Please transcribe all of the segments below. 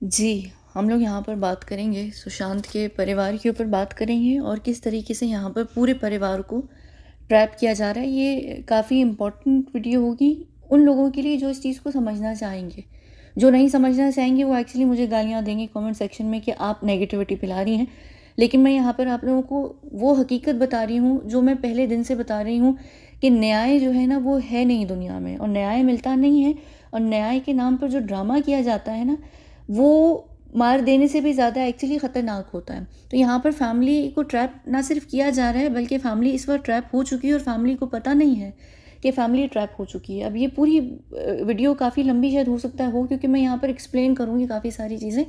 जी, हम लोग यहाँ पर बात करेंगे सुशांत के परिवार के ऊपर बात करेंगे और किस तरीके से यहाँ पर पूरे परिवार को ट्रैप किया जा रहा है। ये काफ़ी इम्पोर्टेंट वीडियो होगी उन लोगों के लिए जो इस चीज़ को समझना चाहेंगे। जो नहीं समझना चाहेंगे वो एक्चुअली मुझे गालियाँ देंगे कमेंट सेक्शन में कि आप नेगेटिविटी फैला रही हैं। लेकिन मैं यहाँ पर आप लोगों को वो हकीकत बता रही हूँ जो मैं पहले दिन से बता रही हूँ कि न्याय जो है ना वो है नहीं दुनिया में, और न्याय मिलता नहीं है। और न्याय के नाम पर जो ड्रामा किया जाता है ना, वो मार देने से भी ज़्यादा एक्चुअली ख़तरनाक होता है। तो यहाँ पर फैमिली को ट्रैप ना सिर्फ किया जा रहा है, बल्कि फैमिली इस बार ट्रैप हो चुकी है और फैमिली को पता नहीं है कि फैमिली ट्रैप हो चुकी है। अब ये पूरी वीडियो काफ़ी लंबी शायद हो सकता हो, क्योंकि मैं यहाँ पर एक्सप्लेन करूँगी काफ़ी सारी चीज़ें।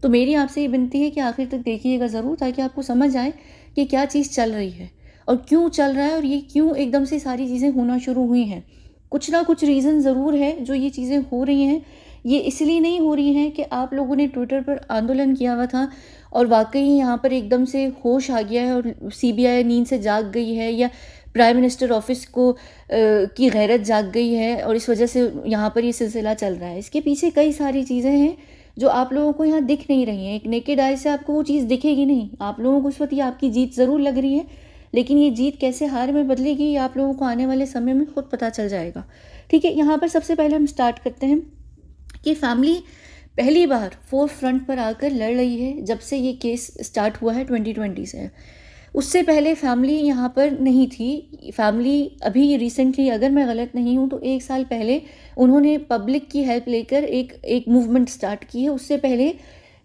तो मेरी आपसे ये विनती है कि आखिर तक देखिएगा ज़रूर, ताकि आपको समझ आए कि क्या चीज़ चल रही है और क्यों चल रहा है, और ये क्यों एकदम से सारी चीज़ें होना शुरू हुई हैं। कुछ ना कुछ रीज़न ज़रूर है जो ये चीज़ें हो रही हैं। ये इसलिए नहीं हो रही हैं कि आप लोगों ने ट्विटर पर आंदोलन किया हुआ था और वाक़ई यहाँ पर एकदम से होश आ गया है और सीबीआई नींद से जाग गई है, या प्राइम मिनिस्टर ऑफिस को की गैरत जाग गई है और इस वजह से यहाँ पर ये सिलसिला चल रहा है। इसके पीछे कई सारी चीज़ें हैं जो आप लोगों को यहाँ दिख नहीं रही हैं। एक नेकेड आई से आपको वो चीज़ दिखेगी नहीं। आप लोगों को उस वक्त ये आपकी जीत ज़रूर लग रही है, लेकिन ये जीत कैसे हार में बदलेगी ये आप लोगों को आने वाले समय में खुद पता चल जाएगा। ठीक है, यहाँ पर सबसे पहले हम स्टार्ट करते हैं कि फैमिली पहली बार फोर फ्रंट पर आकर लड़ रही है जब से ये केस स्टार्ट हुआ है 2020 से। उससे पहले फैमिली यहाँ पर नहीं थी। फैमिली अभी रिसेंटली, अगर मैं गलत नहीं हूँ तो 1 साल पहले उन्होंने पब्लिक की हेल्प लेकर एक मूवमेंट स्टार्ट की है। उससे पहले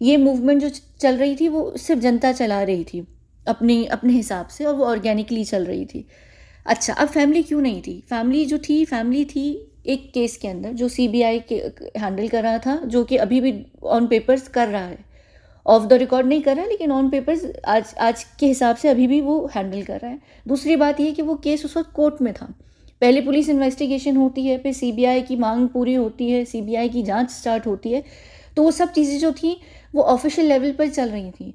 ये मूवमेंट जो चल रही थी वो सिर्फ जनता चला रही थी अपने अपने हिसाब से, और वो ऑर्गेनिकली चल रही थी। अच्छा, अब फैमिली क्यों नहीं थी? फैमिली थी एक केस के अंदर जो सीबीआई के हैंडल कर रहा था, जो कि अभी भी ऑन पेपर्स कर रहा है। ऑफ द रिकॉर्ड नहीं कर रहा, लेकिन ऑन पेपर्स आज आज के हिसाब से अभी भी वो हैंडल कर रहा है। दूसरी बात ये कि वो केस उस वक्त कोर्ट में था। पहले पुलिस इन्वेस्टिगेशन होती है, फिर सीबीआई की मांग पूरी होती है, सीबीआई की जांच स्टार्ट होती है। तो वो सब चीज़ें जो थी वो ऑफिशियल लेवल पर चल रही थी।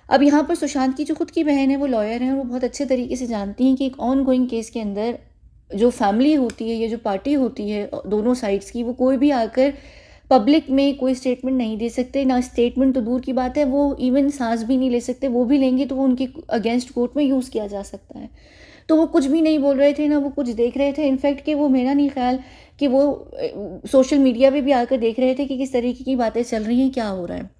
अब यहाँ पर सुशांत की जो खुद की बहन है वो लॉयर है और वो बहुत अच्छे तरीके से जानती हैं कि एक ऑन गोइंग केस के अंदर जो फैमिली होती है या जो पार्टी होती है दोनों साइड्स की, वो कोई भी आकर पब्लिक में कोई स्टेटमेंट नहीं दे सकते। ना स्टेटमेंट तो दूर की बात है, वो इवन सांस भी नहीं ले सकते। वो भी लेंगे तो वो उनके अगेंस्ट कोर्ट में यूज़ किया जा सकता है। तो वो कुछ भी नहीं बोल रहे थे, ना वो कुछ देख रहे थे। इनफैक्ट कि वो, मेरा नहीं ख्याल कि वो सोशल मीडिया पे भी आकर देख रहे थे कि किस तरीके की बातें चल रही हैं, क्या हो रहा है।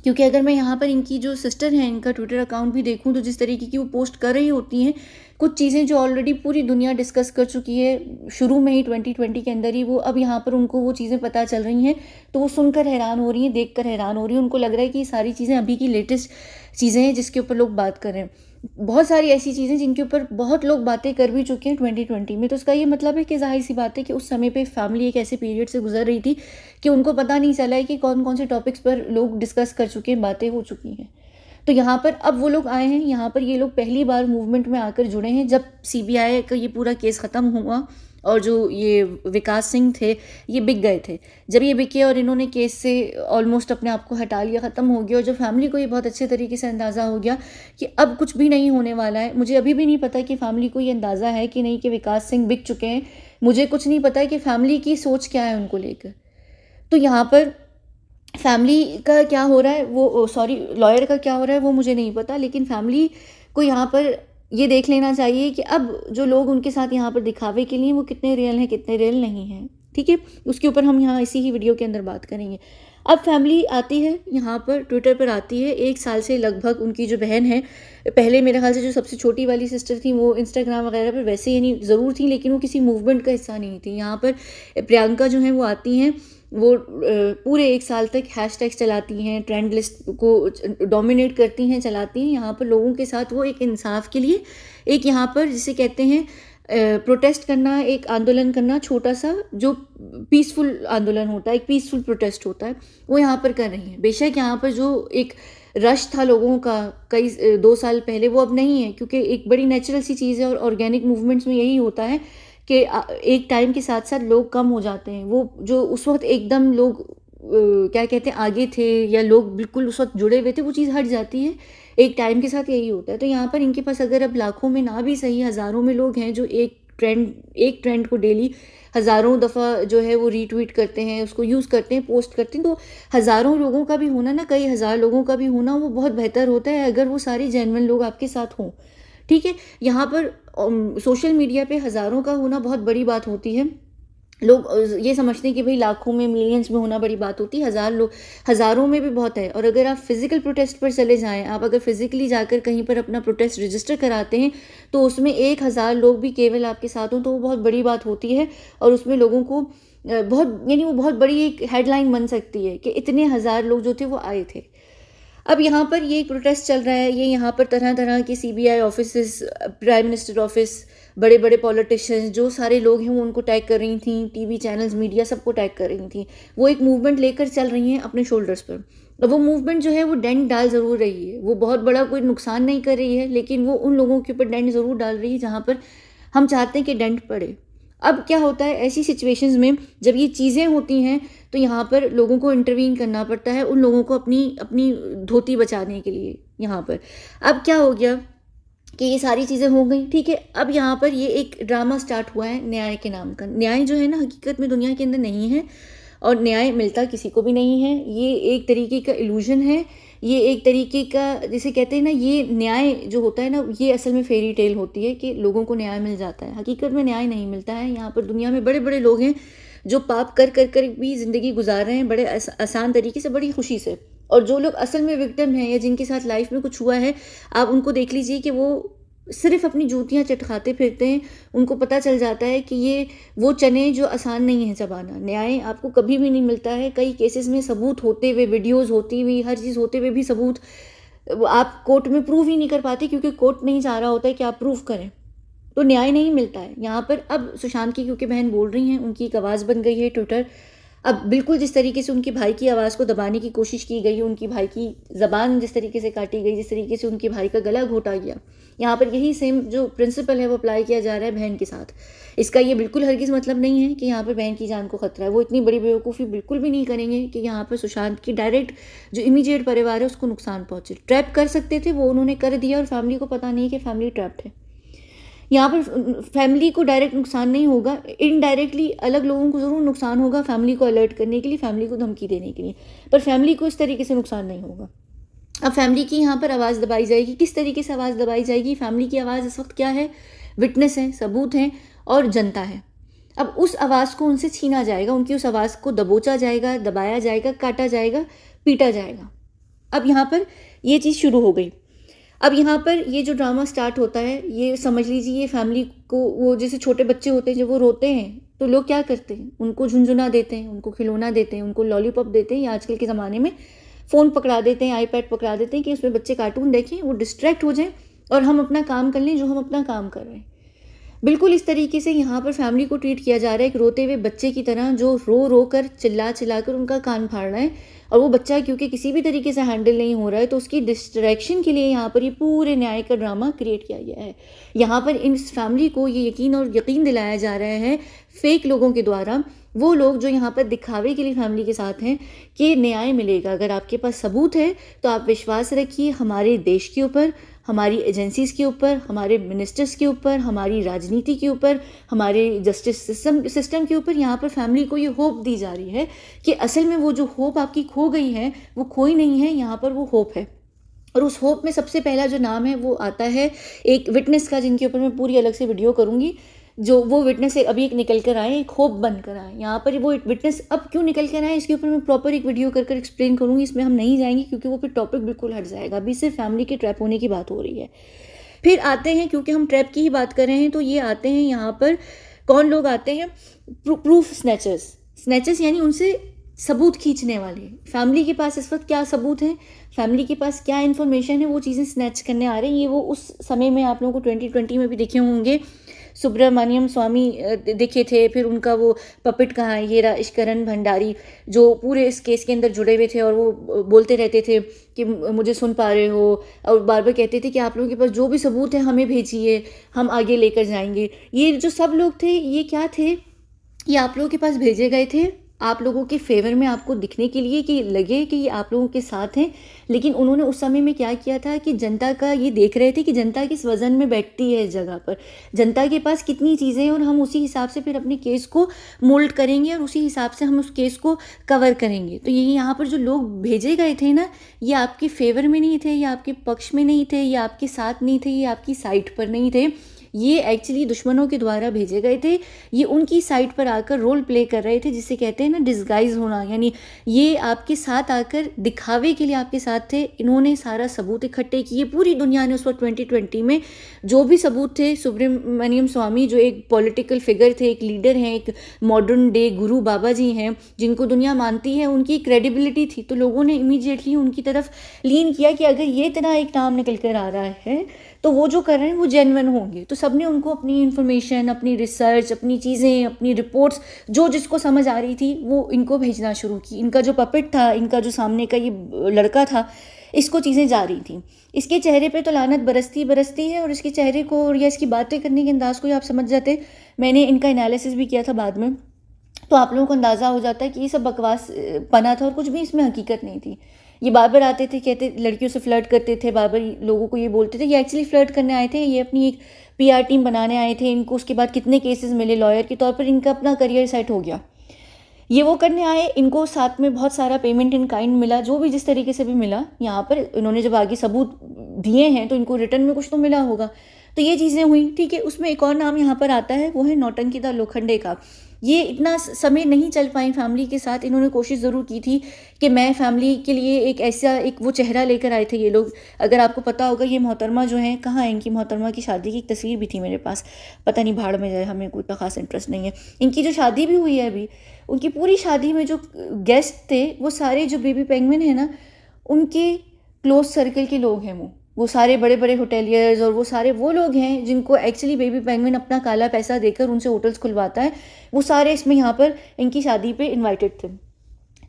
क्योंकि अगर मैं यहाँ पर इनकी जो सिस्टर हैं, इनका ट्विटर अकाउंट भी देखूँ तो जिस तरीके की वो पोस्ट कर रही होती हैं, कुछ चीज़ें जो ऑलरेडी पूरी दुनिया डिस्कस कर चुकी है शुरू में ही 2020 के अंदर ही, वो अब यहाँ पर उनको वो चीज़ें पता चल रही हैं। तो वो सुनकर हैरान हो रही हैं, देखकर हैरान हो रही हैं। उनको लग रहा है कि ये सारी चीज़ें अभी की लेटेस्ट चीज़ें हैं जिसके ऊपर लोग बात कर रहे हैं। बहुत सारी ऐसी चीज़ें जिनके ऊपर बहुत लोग बातें कर भी चुके हैं 2020 में। तो उसका ये मतलब है कि ज़ाहिर सी बात है कि उस समय पे फैमिली एक ऐसे पीरियड से गुजर रही थी कि उनको पता नहीं चला है कि कौन कौन से टॉपिक्स पर लोग डिस्कस कर चुके हैं, बातें हो चुकी हैं। तो यहाँ पर अब वो लोग आए हैं, यहाँ पर ये लोग पहली बार मूवमेंट में आकर जुड़े हैं जब सीबीआई का ये पूरा केस ख़त्म हुआ और जो ये विकास सिंह थे ये बिक गए थे। जब ये बिके और इन्होंने केस से ऑलमोस्ट अपने आप को हटा लिया, ख़त्म हो गया, और जब फैमिली को ये बहुत अच्छे तरीके से अंदाज़ा हो गया कि अब कुछ भी नहीं होने वाला है। मुझे अभी भी नहीं पता कि फैमिली को ये अंदाज़ा है कि नहीं कि विकास सिंह बिक चुके हैं। मुझे कुछ नहीं पता है कि फैमिली की सोच क्या है उनको लेकर। तो यहाँ पर फैमिली का क्या हो रहा है वो, सॉरी, लॉयर का क्या हो रहा है वो मुझे नहीं पता, लेकिन फैमिली को यहाँ पर ये देख लेना चाहिए कि अब जो लोग उनके साथ यहाँ पर दिखावे के लिए वो कितने रियल हैं, कितने रियल नहीं हैं। ठीक है, उसके ऊपर हम यहाँ इसी ही वीडियो के अंदर बात करेंगे। अब फैमिली आती है यहाँ पर, ट्विटर पर आती है 1 साल से लगभग। उनकी जो बहन है, पहले मेरे ख्याल से जो सबसे छोटी वाली सिस्टर थी वो इंस्टाग्राम वगैरह पर वैसे ही नहीं ज़रूर थी, लेकिन वो किसी मूवमेंट का हिस्सा नहीं थी। यहाँ पर प्रियंका जो है वो आती हैं, वो पूरे 1 साल तक हैशटैग्स चलाती हैं, ट्रेंड लिस्ट को डोमिनेट करती हैं, चलाती हैं। यहाँ पर लोगों के साथ वो एक इंसाफ के लिए, एक यहाँ पर जिसे कहते हैं प्रोटेस्ट करना, एक आंदोलन करना, छोटा सा जो पीसफुल आंदोलन होता है, एक पीसफुल प्रोटेस्ट होता है, वो यहाँ पर कर रही हैं। बेशक यहाँ पर जो एक रश था लोगों का कई 2 साल पहले, वो अब नहीं है, क्योंकि एक बड़ी नेचुरल सी चीज़ है और ऑर्गेनिक मूवमेंट्स में यही होता है कि एक टाइम के साथ साथ लोग कम हो जाते हैं। वो जो उस वक्त एकदम लोग क्या कहते हैं आगे थे, या लोग बिल्कुल उस वक्त जुड़े हुए थे, वो चीज़ हट जाती है। एक टाइम के साथ यही होता है। तो यहाँ पर इनके पास अगर अब लाखों में ना भी सही हज़ारों में लोग हैं जो एक एक ट्रेंड को डेली हज़ारों दफ़ा जो है वो रीट्वीट करते हैं, उसको यूज़ करते हैं, पोस्ट करते हैं, तो हज़ारों लोगों का भी होना ना, कई हज़ार लोगों का भी होना वो बहुत बेहतर होता है अगर वो सारे जेन्युइन लोग आपके साथ हों। ठीक है? यहाँ पर सोशल मीडिया पे हज़ारों का होना बहुत बड़ी बात होती है। लोग ये समझते हैं कि भई लाखों में, मिलियंस में होना बड़ी बात होती है, हज़ारों में भी बहुत है। और अगर आप फिज़िकल प्रोटेस्ट पर चले जाएँ, आप अगर फिज़िकली जाकर कहीं पर अपना प्रोटेस्ट रजिस्टर कराते हैं, तो उसमें 1000 लोग भी केवल आपके साथ हों, तो वो बहुत बड़ी बात होती है। और उसमें लोगों को बहुत, यानी वो बहुत बड़ी एक हेडलाइन बन सकती है कि इतने हज़ार लोग जो थे वो आए थे। अब यहाँ पर ये प्रोटेस्ट चल रहा है, ये यहाँ पर तरह-तरह के CBI offices, prime minister office, बड़े-बड़े पॉलिटिशियंस, जो सारे लोग हैं वो उनको टैग कर रही थी, टीवी चैनल्स, मीडिया सबको टैग कर रही थी। वो एक मूवमेंट लेकर चल रही हैं अपने शोल्डर्स पर। अब वो मूवमेंट जो है वो डेंट डाल ज़रूर रही है, वो बहुत बड़ा कोई नुकसान नहीं कर रही है, लेकिन वो उन लोगों के ऊपर डेंट ज़रूर डाल रही है जहाँ पर हम चाहते हैं कि डेंट पड़े। अब क्या होता है ऐसी सिचुएशंस में, जब ये चीज़ें होती हैं, तो यहाँ पर लोगों को इंटरवीन करना पड़ता है, उन लोगों को अपनी अपनी धोती बचाने के लिए यहाँ पर। अब क्या हो गया कि ये सारी चीज़ें हो गई, ठीक है। अब यहाँ पर ये एक ड्रामा स्टार्ट हुआ है न्याय के नाम का। न्याय जो है ना, हकीकत में दुनिया के अंदर नहीं है, और न्याय मिलता किसी को भी नहीं है। ये एक तरीके का इल्यूजन है, ये एक तरीके का, जिसे कहते हैं ना, ये न्याय जो होता है ना, ये असल में फेरी टेल होती है कि लोगों को न्याय मिल जाता है। हकीकत में न्याय नहीं मिलता है। यहाँ पर दुनिया में बड़े बड़े लोग हैं जो पाप कर कर कर भी ज़िंदगी गुजार रहे हैं बड़े आसान तरीके से, बड़ी खुशी से। और जो लोग असल में विक्टिम हैं या जिनके साथ लाइफ में कुछ हुआ है, आप उनको देख लीजिए कि वो सिर्फ अपनी जूतियाँ चटखाते फिरते हैं। उनको पता चल जाता है कि ये वो चने जो आसान नहीं है चबाना। न्याय आपको कभी भी नहीं मिलता है। कई केसेस में सबूत होते हुए, वीडियोज़ होती हुई, हर चीज़ होते हुए भी सबूत आप कोर्ट में प्रूव ही नहीं कर पाते, क्योंकि कोर्ट नहीं चाह रहा होता है कि आप प्रूव करें। तो न्याय नहीं मिलता है यहाँ पर। अब सुशांत की क्योंकि बहन बोल रही हैं, उनकी एक आवाज़ बन गई है ट्विटर। अब बिल्कुल जिस तरीके से उनके भाई की आवाज़ को दबाने की कोशिश की गई, उनकी भाई की ज़बान जिस तरीके से काटी गई, जिस तरीके से उनके भाई का गला घोटा गया, यहाँ पर यही सेम जो प्रिंसिपल है वो अप्लाई किया जा रहा है बहन के साथ। इसका ये बिल्कुल हरगिज़ मतलब नहीं है कि यहाँ पर बहन की जान को खतरा है। वो इतनी बड़ी बेवकूफ़ी बिल्कुल भी नहीं करेंगे कि यहाँ पर सुशांत की डायरेक्ट जो इमीडिएट परिवार है उसको नुकसान पहुँचे। ट्रैप कर सकते थे वो, उन्होंने कर दिया, और फैमिली को पता नहीं कि फैमिली ट्रैप्ड है। यहाँ पर फैमिली को डायरेक्ट नुकसान नहीं होगा, इनडायरेक्टली अलग लोगों को ज़रूर नुकसान होगा, फैमिली को अलर्ट करने के लिए, फैमिली को धमकी देने के लिए, पर फैमिली को इस तरीके से नुकसान नहीं होगा। अब फैमिली की यहाँ पर आवाज़ दबाई जाएगी। किस तरीके से आवाज़ दबाई जाएगी? फैमिली की आवाज़ इस वक्त क्या है? विटनेस है, सबूत हैं और जनता है। अब उस आवाज़ को उनसे छीना जाएगा, उनकी उस आवाज़ को दबोचा जाएगा, दबाया जाएगा, काटा जाएगा, पीटा जाएगा। अब यहाँ पर ये चीज़ शुरू हो गई। अब यहाँ पर ये जो ड्रामा स्टार्ट होता है, ये समझ लीजिए, ये फैमिली को, वो जैसे छोटे बच्चे होते हैं जब वो रोते हैं तो लोग क्या करते हैं, उनको झुनझुना देते हैं, उनको खिलौना देते हैं, उनको लॉलीपॉप देते हैं, या आजकल के ज़माने में फ़ोन पकड़ा देते हैं, आईपैड पकड़ा देते हैं कि उसमें बच्चे कार्टून देखें, वो डिस्ट्रैक्ट हो जाएं और हम अपना काम कर लें जो हम अपना काम कर रहे हैं। बिल्कुल इस तरीके से यहाँ पर फैमिली को ट्रीट किया जा रहा है, एक रोते हुए बच्चे की तरह, जो रो रो कर, चिल्ला चिल्ला कर उनका कान फाड़ रहा है। और वो बच्चा क्योंकि किसी भी तरीके से हैंडल नहीं हो रहा है, तो उसकी डिस्ट्रैक्शन के लिए यहाँ पर ये पूरे न्याय का ड्रामा क्रिएट किया गया है। यहाँ पर इस फैमिली को ये यकीन दिलाया जा रहा है फेक लोगों के द्वारा, वो लोग जो यहाँ पर दिखावे के लिए फैमिली के साथ हैं, कि न्याय मिलेगा। अगर आपके पास सबूत है तो आप विश्वास रखिए हमारे देश के ऊपर, हमारी एजेंसीज़ के ऊपर, हमारे मिनिस्टर्स के ऊपर, हमारी राजनीति के ऊपर, हमारे जस्टिस सिस्टम के ऊपर। यहाँ पर फैमिली को ये होप दी जा रही है कि असल में वो जो होप आपकी खो गई है वो खोई नहीं है, यहाँ पर वो होप है। और उस होप में सबसे पहला जो नाम है वो आता है एक विटनेस का, जिनके ऊपर मैं पूरी अलग से वीडियो करूँगी। जो वो विटनेस अभी एक निकल कर आए, एक होप बन कर आए। यहाँ पर वो विटनेस अब क्यों निकल कर आए, इसके ऊपर मैं प्रॉपर एक वीडियो कर एक्सप्लेन करूँगी। इसमें हम नहीं जाएंगे क्योंकि वो फिर टॉपिक बिल्कुल हट जाएगा। अभी सिर्फ फैमिली के ट्रैप होने की बात हो रही है। फिर आते हैं, क्योंकि हम ट्रैप की ही बात कर रहे हैं, तो ये आते हैं यहाँ पर कौन लोग आते हैं, प्रूफ स्नैचर्स यानी उनसे सबूत खींचने वाले। फैमिली के पास इस वक्त क्या सबूत है, फैमिली के पास क्या इन्फॉर्मेशन है, वो चीज़ें स्नैच करने आ रहे हैं। ये वो उस समय में आप लोगों को 2020 में भी देखे होंगे, सुब्रमण्यम स्वामी दिखे थे, फिर उनका वो पपेट कहाँ है, ये इश्करण भंडारी, जो पूरे इस केस के अंदर जुड़े हुए थे और वो बोलते रहते थे कि मुझे सुन पा रहे हो, और बार बार कहते थे कि आप लोगों के पास जो भी सबूत है हमें भेजिए, हम आगे लेकर जाएंगे। ये जो सब लोग थे, ये क्या थे, ये आप लोगों के पास भेजे गए थे आप लोगों के फेवर में आपको दिखने के लिए कि लगे कि ये आप लोगों के साथ हैं। लेकिन उन्होंने उस समय में क्या किया था कि जनता का ये देख रहे थे कि जनता किस वज़न में बैठती है इस जगह पर, जनता के पास कितनी चीज़ें हैं और हम उसी हिसाब से फिर अपने केस को मोल्ड करेंगे और उसी हिसाब से हम उस केस को कवर करेंगे। तो यही यहाँ पर जो लोग भेजे गए थे ना, ये आपके फेवर में नहीं थे, ये आपके पक्ष में नहीं थे, ये आपके साथ नहीं थे, ये आपकी साइड पर नहीं थे, ये एक्चुअली दुश्मनों के द्वारा भेजे गए थे। ये उनकी साइड पर आकर रोल प्ले कर रहे थे, जिसे कहते हैं ना डिस्गाइज होना, यानी ये आपके साथ आकर दिखावे के लिए आपके साथ थे। इन्होंने सारा सबूत इकट्ठे किए, पूरी दुनिया ने उस वक्त 2020 में जो भी सबूत थे, सुब्रमण्यम स्वामी जो एक पॉलिटिकल फिगर थे, एक लीडर हैं, एक मॉडर्न डे गुरु बाबा जी हैं जिनको दुनिया मानती है, उनकी क्रेडिबिलिटी थी। तो लोगों ने इमीडिएटली उनकी तरफ लीन किया कि अगर ये तरह एक नाम निकल कर आ रहा है तो वो जो कर रहे हैं वो जेन्युइन होंगे। तो सबने उनको अपनी इन्फॉर्मेशन, अपनी रिसर्च, अपनी चीज़ें, अपनी रिपोर्ट्स जो जिसको समझ आ रही थी वो इनको भेजना शुरू की। इनका जो पपेट था, इनका जो सामने का ये लड़का था, इसको चीज़ें जा रही थी। इसके चेहरे पे तो लानत बरसती बरसती है और इसके चेहरे को या इसकी बातें करने के अंदाज़ को आप समझ जाते। मैंने इनका एनालिसिस भी किया था बाद में, तो आप लोगों को अंदाज़ा हो जाता है कि ये सब बकवास पना था और कुछ भी इसमें हकीकत नहीं थी। ये बार बार आते थे, कहते लड़कियों से फ्लर्ट करते थे, बार बार लोगों को ये बोलते थे। ये एक्चुअली फ्लर्ट करने आए थे, ये अपनी एक पीआर टीम बनाने आए थे। इनको उसके बाद कितने केसेस मिले लॉयर के तौर पर, इनका अपना करियर सेट हो गया। ये वो करने आए, इनको साथ में बहुत सारा पेमेंट इन काइंड मिला, जो भी जिस तरीके से भी मिला। यहाँ पर इन्होंने जब आगे सबूत दिए हैं तो इनको रिटर्न में कुछ तो मिला होगा। तो ये चीज़ें हुई, ठीक है। उसमें एक और नाम यहाँ पर आता है, वो है नौटंकी दा लोखंडे का। ये इतना समय नहीं चल पाई फैमिली के साथ। इन्होंने कोशिश ज़रूर की थी कि मैं फैमिली के लिए एक ऐसा एक वो चेहरा लेकर आए थे ये लोग। अगर आपको पता होगा, ये मोहतरमा जो हैं, कहाँ है इनकी मोहतरमा की शादी की एक तस्वीर भी थी मेरे पास, पता नहीं भाड़ में जाए, हमें कोई इतना खास इंटरेस्ट नहीं है। इनकी जो शादी भी हुई है अभी, उनकी पूरी शादी में जो गेस्ट थे वो सारे जो बेबी पेंगुइन है ना, उनके क्लोज सर्कल के लोग हैं। वो सारे बड़े बड़े होटेलियर्स और वो सारे वो लोग हैं जिनको एक्चुअली बेबी पेंगुइन अपना काला पैसा देकर उनसे होटल्स खुलवाता है। वो सारे इसमें यहाँ पर इनकी शादी पे इनवाइटेड थे।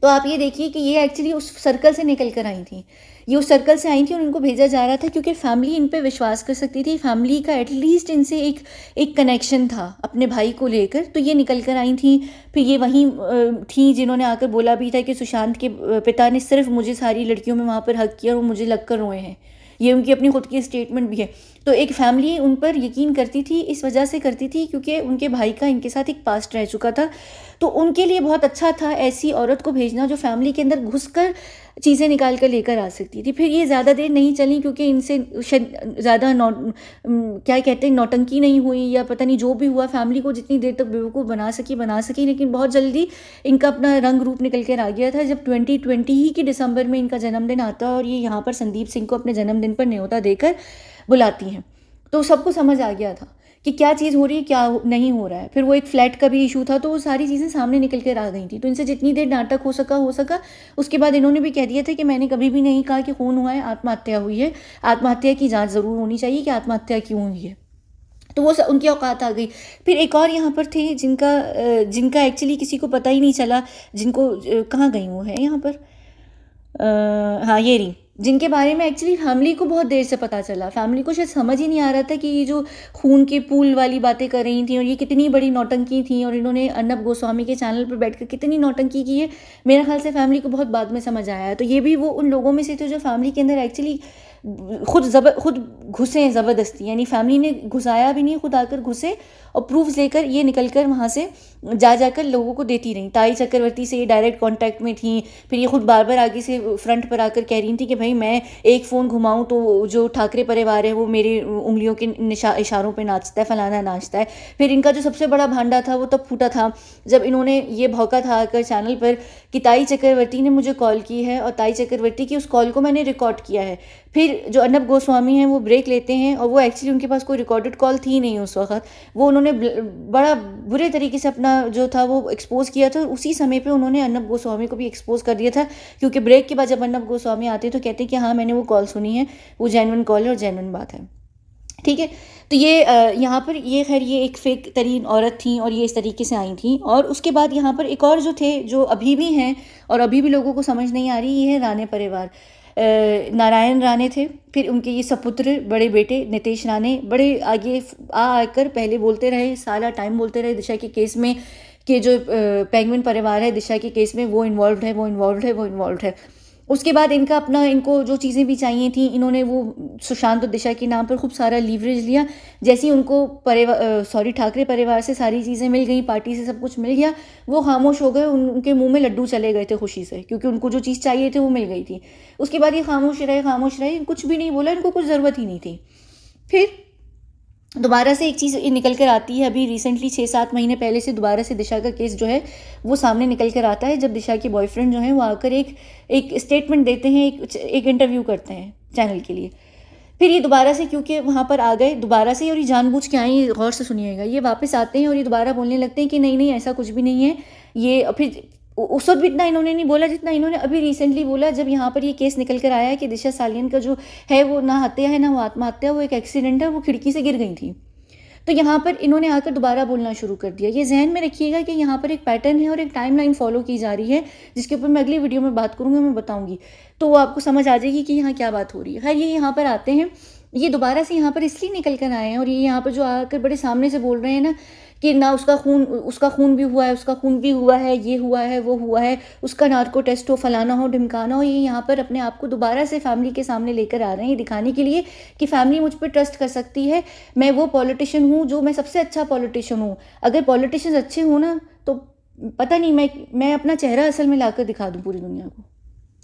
तो आप ये देखिए कि ये एक्चुअली उस सर्कल से निकल कर आई थी, ये उस सर्कल से आई थी और इनको भेजा जा रहा था क्योंकि फैमिली इन पे विश्वास कर सकती थी। फैमिली का एटलीस्ट इनसे एक कनेक्शन था अपने भाई को लेकर। तो ये निकल कर आई थी। फिर ये वहीं थी जिन्होंने आकर बोला भी था कि सुशांत के पिता ने सिर्फ मुझे सारी लड़कियों में वहाँ पर हक किया और वो मुझे लग कर रोए हैं। ये उनकी अपनी खुद की स्टेटमेंट भी है। तो एक फैमिली उन पर यकीन करती थी, इस वजह से करती थी क्योंकि उनके भाई का इनके साथ एक पास्ट रह चुका था। तो उनके लिए बहुत अच्छा था ऐसी औरत को भेजना जो फैमिली के अंदर घुसकर चीज़ें निकाल कर लेकर आ सकती थी। फिर ये ज़्यादा देर नहीं चली क्योंकि इनसे ज़्यादा क्या कहते हैं, नौटंकी नहीं हुई या पता नहीं जो भी हुआ। फैमिली को जितनी देर तक बेवकूफ़ बना सकी, लेकिन बहुत जल्दी इनका अपना रंग रूप निकल कर आ गया था जब 2020 ही के दिसंबर में इनका जन्मदिन आता है और ये यहाँ पर संदीप सिंह को अपने जन्मदिन पर न्योता देकर बुलाती हैं। तो सबको समझ आ गया था कि क्या चीज़ हो रही है, क्या नहीं हो रहा है। फिर वो एक फ्लैट का भी इशू था, तो वो सारी चीज़ें सामने निकल कर आ गई थी। तो इनसे जितनी देर नाटक हो सका। उसके बाद इन्होंने भी कह दिया था कि मैंने कभी भी नहीं कहा कि खून हुआ है, आत्महत्या हुई है। आत्महत्या की जांच ज़रूर होनी चाहिए कि आत्महत्या क्यों हुई है। तो वो उनकी औकात आ गई। फिर एक और यहाँ पर थे जिनका एक्चुअली किसी को पता ही नहीं चला, जिनको कहाँ गई वो है यहाँ पर, हाँ ये रही, जिनके बारे में एक्चुअली फैमिली को बहुत देर से पता चला। फैमिली को शायद समझ ही नहीं आ रहा था कि ये जो खून के पूल वाली बातें कर रही थी और ये कितनी बड़ी नौटंकी थी और इन्होंने अर्नब गोस्वामी के चैनल पर बैठकर कितनी नौटंकी की है। मेरा ख्याल से फैमिली को बहुत बाद में समझ आया है। तो ये भी वो उन लोगों में से थे जो फैमिली के अंदर एक्चुअली खुद घुसे ज़बरदस्ती, यानी फैमिली ने घुसाया भी नहीं, खुद आकर घुसे और प्रूफ्स लेकर ये निकल कर वहाँ से जाकर लोगों को देती रही। ताई चक्रवर्ती से ये डायरेक्ट कांटेक्ट में थी। फिर ये खुद बार बार आगे से फ्रंट पर आकर कह रही थी कि भाई मैं एक फ़ोन घुमाऊँ तो जो ठाकरे परिवार है वो मेरी उंगलियों के इशारों पे नाचता है, फलाना नाचता है। फिर इनका जो सबसे बड़ा भांडा था वो तब फूटा था जब इन्होंने ये भौंका था आकर चैनल पर कि ताई चक्रवर्ती ने मुझे कॉल की है और ताई चक्रवर्ती की उस कॉल को मैंने रिकॉर्ड किया है। फिर जो अर्नब गोस्वामी हैं वो ब्रेक लेते हैं और वो एक्चुअली उनके पास कोई रिकॉर्डेड कॉल थी नहीं उस वक्त। वो उन्होंने बड़ा बुरे तरीके से अपना जो था वो एक्सपोज किया था। उसी समय पे उन्होंने अर्नब गोस्वामी को भी एक्सपोज कर दिया था, क्योंकि ब्रेक के बाद जब अर्नब गोस्वामी आते तो कहते कि हाँ मैंने वो कॉल सुनी है, वो जेन्युइन कॉल है और जेन्युइन बात है। ठीक है। तो ये यहाँ पर ये खैर ये एक फेक तरीन औरत थी और ये इस तरीके से आई थी। और उसके बाद यहाँ पर एक और जो थे, जो अभी भी हैं और अभी भी लोगों को समझ नहीं आ रही, ये है राणे परिवार। नारायण राणे थे, फिर उनके ये सपुत्र बड़े बेटे नितेश राणे बड़े आगे आकर पहले बोलते रहे, सारा टाइम बोलते रहे दिशा के केस में कि जो पेंगुइन परिवार है दिशा के केस में वो इन्वॉल्व्ड है, वो इन्वॉल्व्ड है, वो इन्वॉल्व्ड है। उसके बाद इनका अपना, इनको जो चीज़ें भी चाहिए थी, इन्होंने वो सुशांत और दिशा के नाम पर खूब सारा लीवरेज लिया। जैसे ही उनको ठाकरे परिवार से सारी चीज़ें मिल गई, पार्टी से सब कुछ मिल गया, वो खामोश हो गए, उनके मुंह में लड्डू चले गए थे खुशी से, क्योंकि उनको जो चीज़ चाहिए थे वो मिल गई थी। उसके बाद ये खामोश रहे, कुछ भी नहीं बोला, इनको कुछ ज़रूरत ही नहीं थी। फिर दोबारा से एक चीज़ निकल कर आती है, अभी रिसेंटली 6-7 महीने पहले से दोबारा से दिशा का केस जो है वो सामने निकल कर आता है, जब दिशा के बॉयफ्रेंड जो हैं वो आकर एक स्टेटमेंट देते हैं, एक इंटरव्यू करते हैं चैनल के लिए। फिर ये दोबारा से, क्योंकि वहाँ पर आ गए दोबारा से, और ये जानबूझ के आए, गौर से सुनिएगा, ये वापस आते हैं और ये दोबारा बोलने लगते हैं कि नहीं नहीं ऐसा कुछ भी नहीं है। ये फिर उस वक्त भी इतना इन्होंने नहीं बोला जितना इन्होंने अभी रिसेंटली बोला, जब यहाँ पर ये केस निकल कर आया है कि दिशा सालियन का जो है वो ना हत्या है ना वो आत्महत्या, वो एक एक्सीडेंट है, वो खिड़की से गिर गई थी। तो यहाँ पर इन्होंने आकर दोबारा बोलना शुरू कर दिया। ये जहन में रखिएगा कि यहाँ पर एक पैटर्न है और एक टाइमलाइन फॉलो की जा रही है, जिसके ऊपर मैं अगली वीडियो में बात करूँगी, मैं बताऊँगी, तो वो आपको समझ आ जाएगी कि यहाँ क्या बात हो रही है। खैर, ये यहाँ पर आते हैं, ये दोबारा से यहाँ पर इसलिए निकल कर आए हैं, और ये यहाँ पर जो आकर बड़े सामने से बोल रहे हैं ना कि ना उसका खून भी हुआ है, उसका खून भी हुआ है, ये हुआ है, वो हुआ है, उसका नार्को टेस्ट हो, फलाना हो, ढिमकाना हो, ये यहाँ पर अपने आप को दोबारा से फैमिली के सामने लेकर आ रहे हैं, दिखाने के लिए कि फैमिली मुझ पर ट्रस्ट कर सकती है। मैं वो पॉलिटिशियन हूँ जो, मैं सबसे अच्छा पॉलिटिशियन हूँ। अगर पॉलिटिशियन अच्छे हों ना, तो पता नहीं, मैं अपना चेहरा असल में लाकर दिखा दूँ पूरी दुनिया को,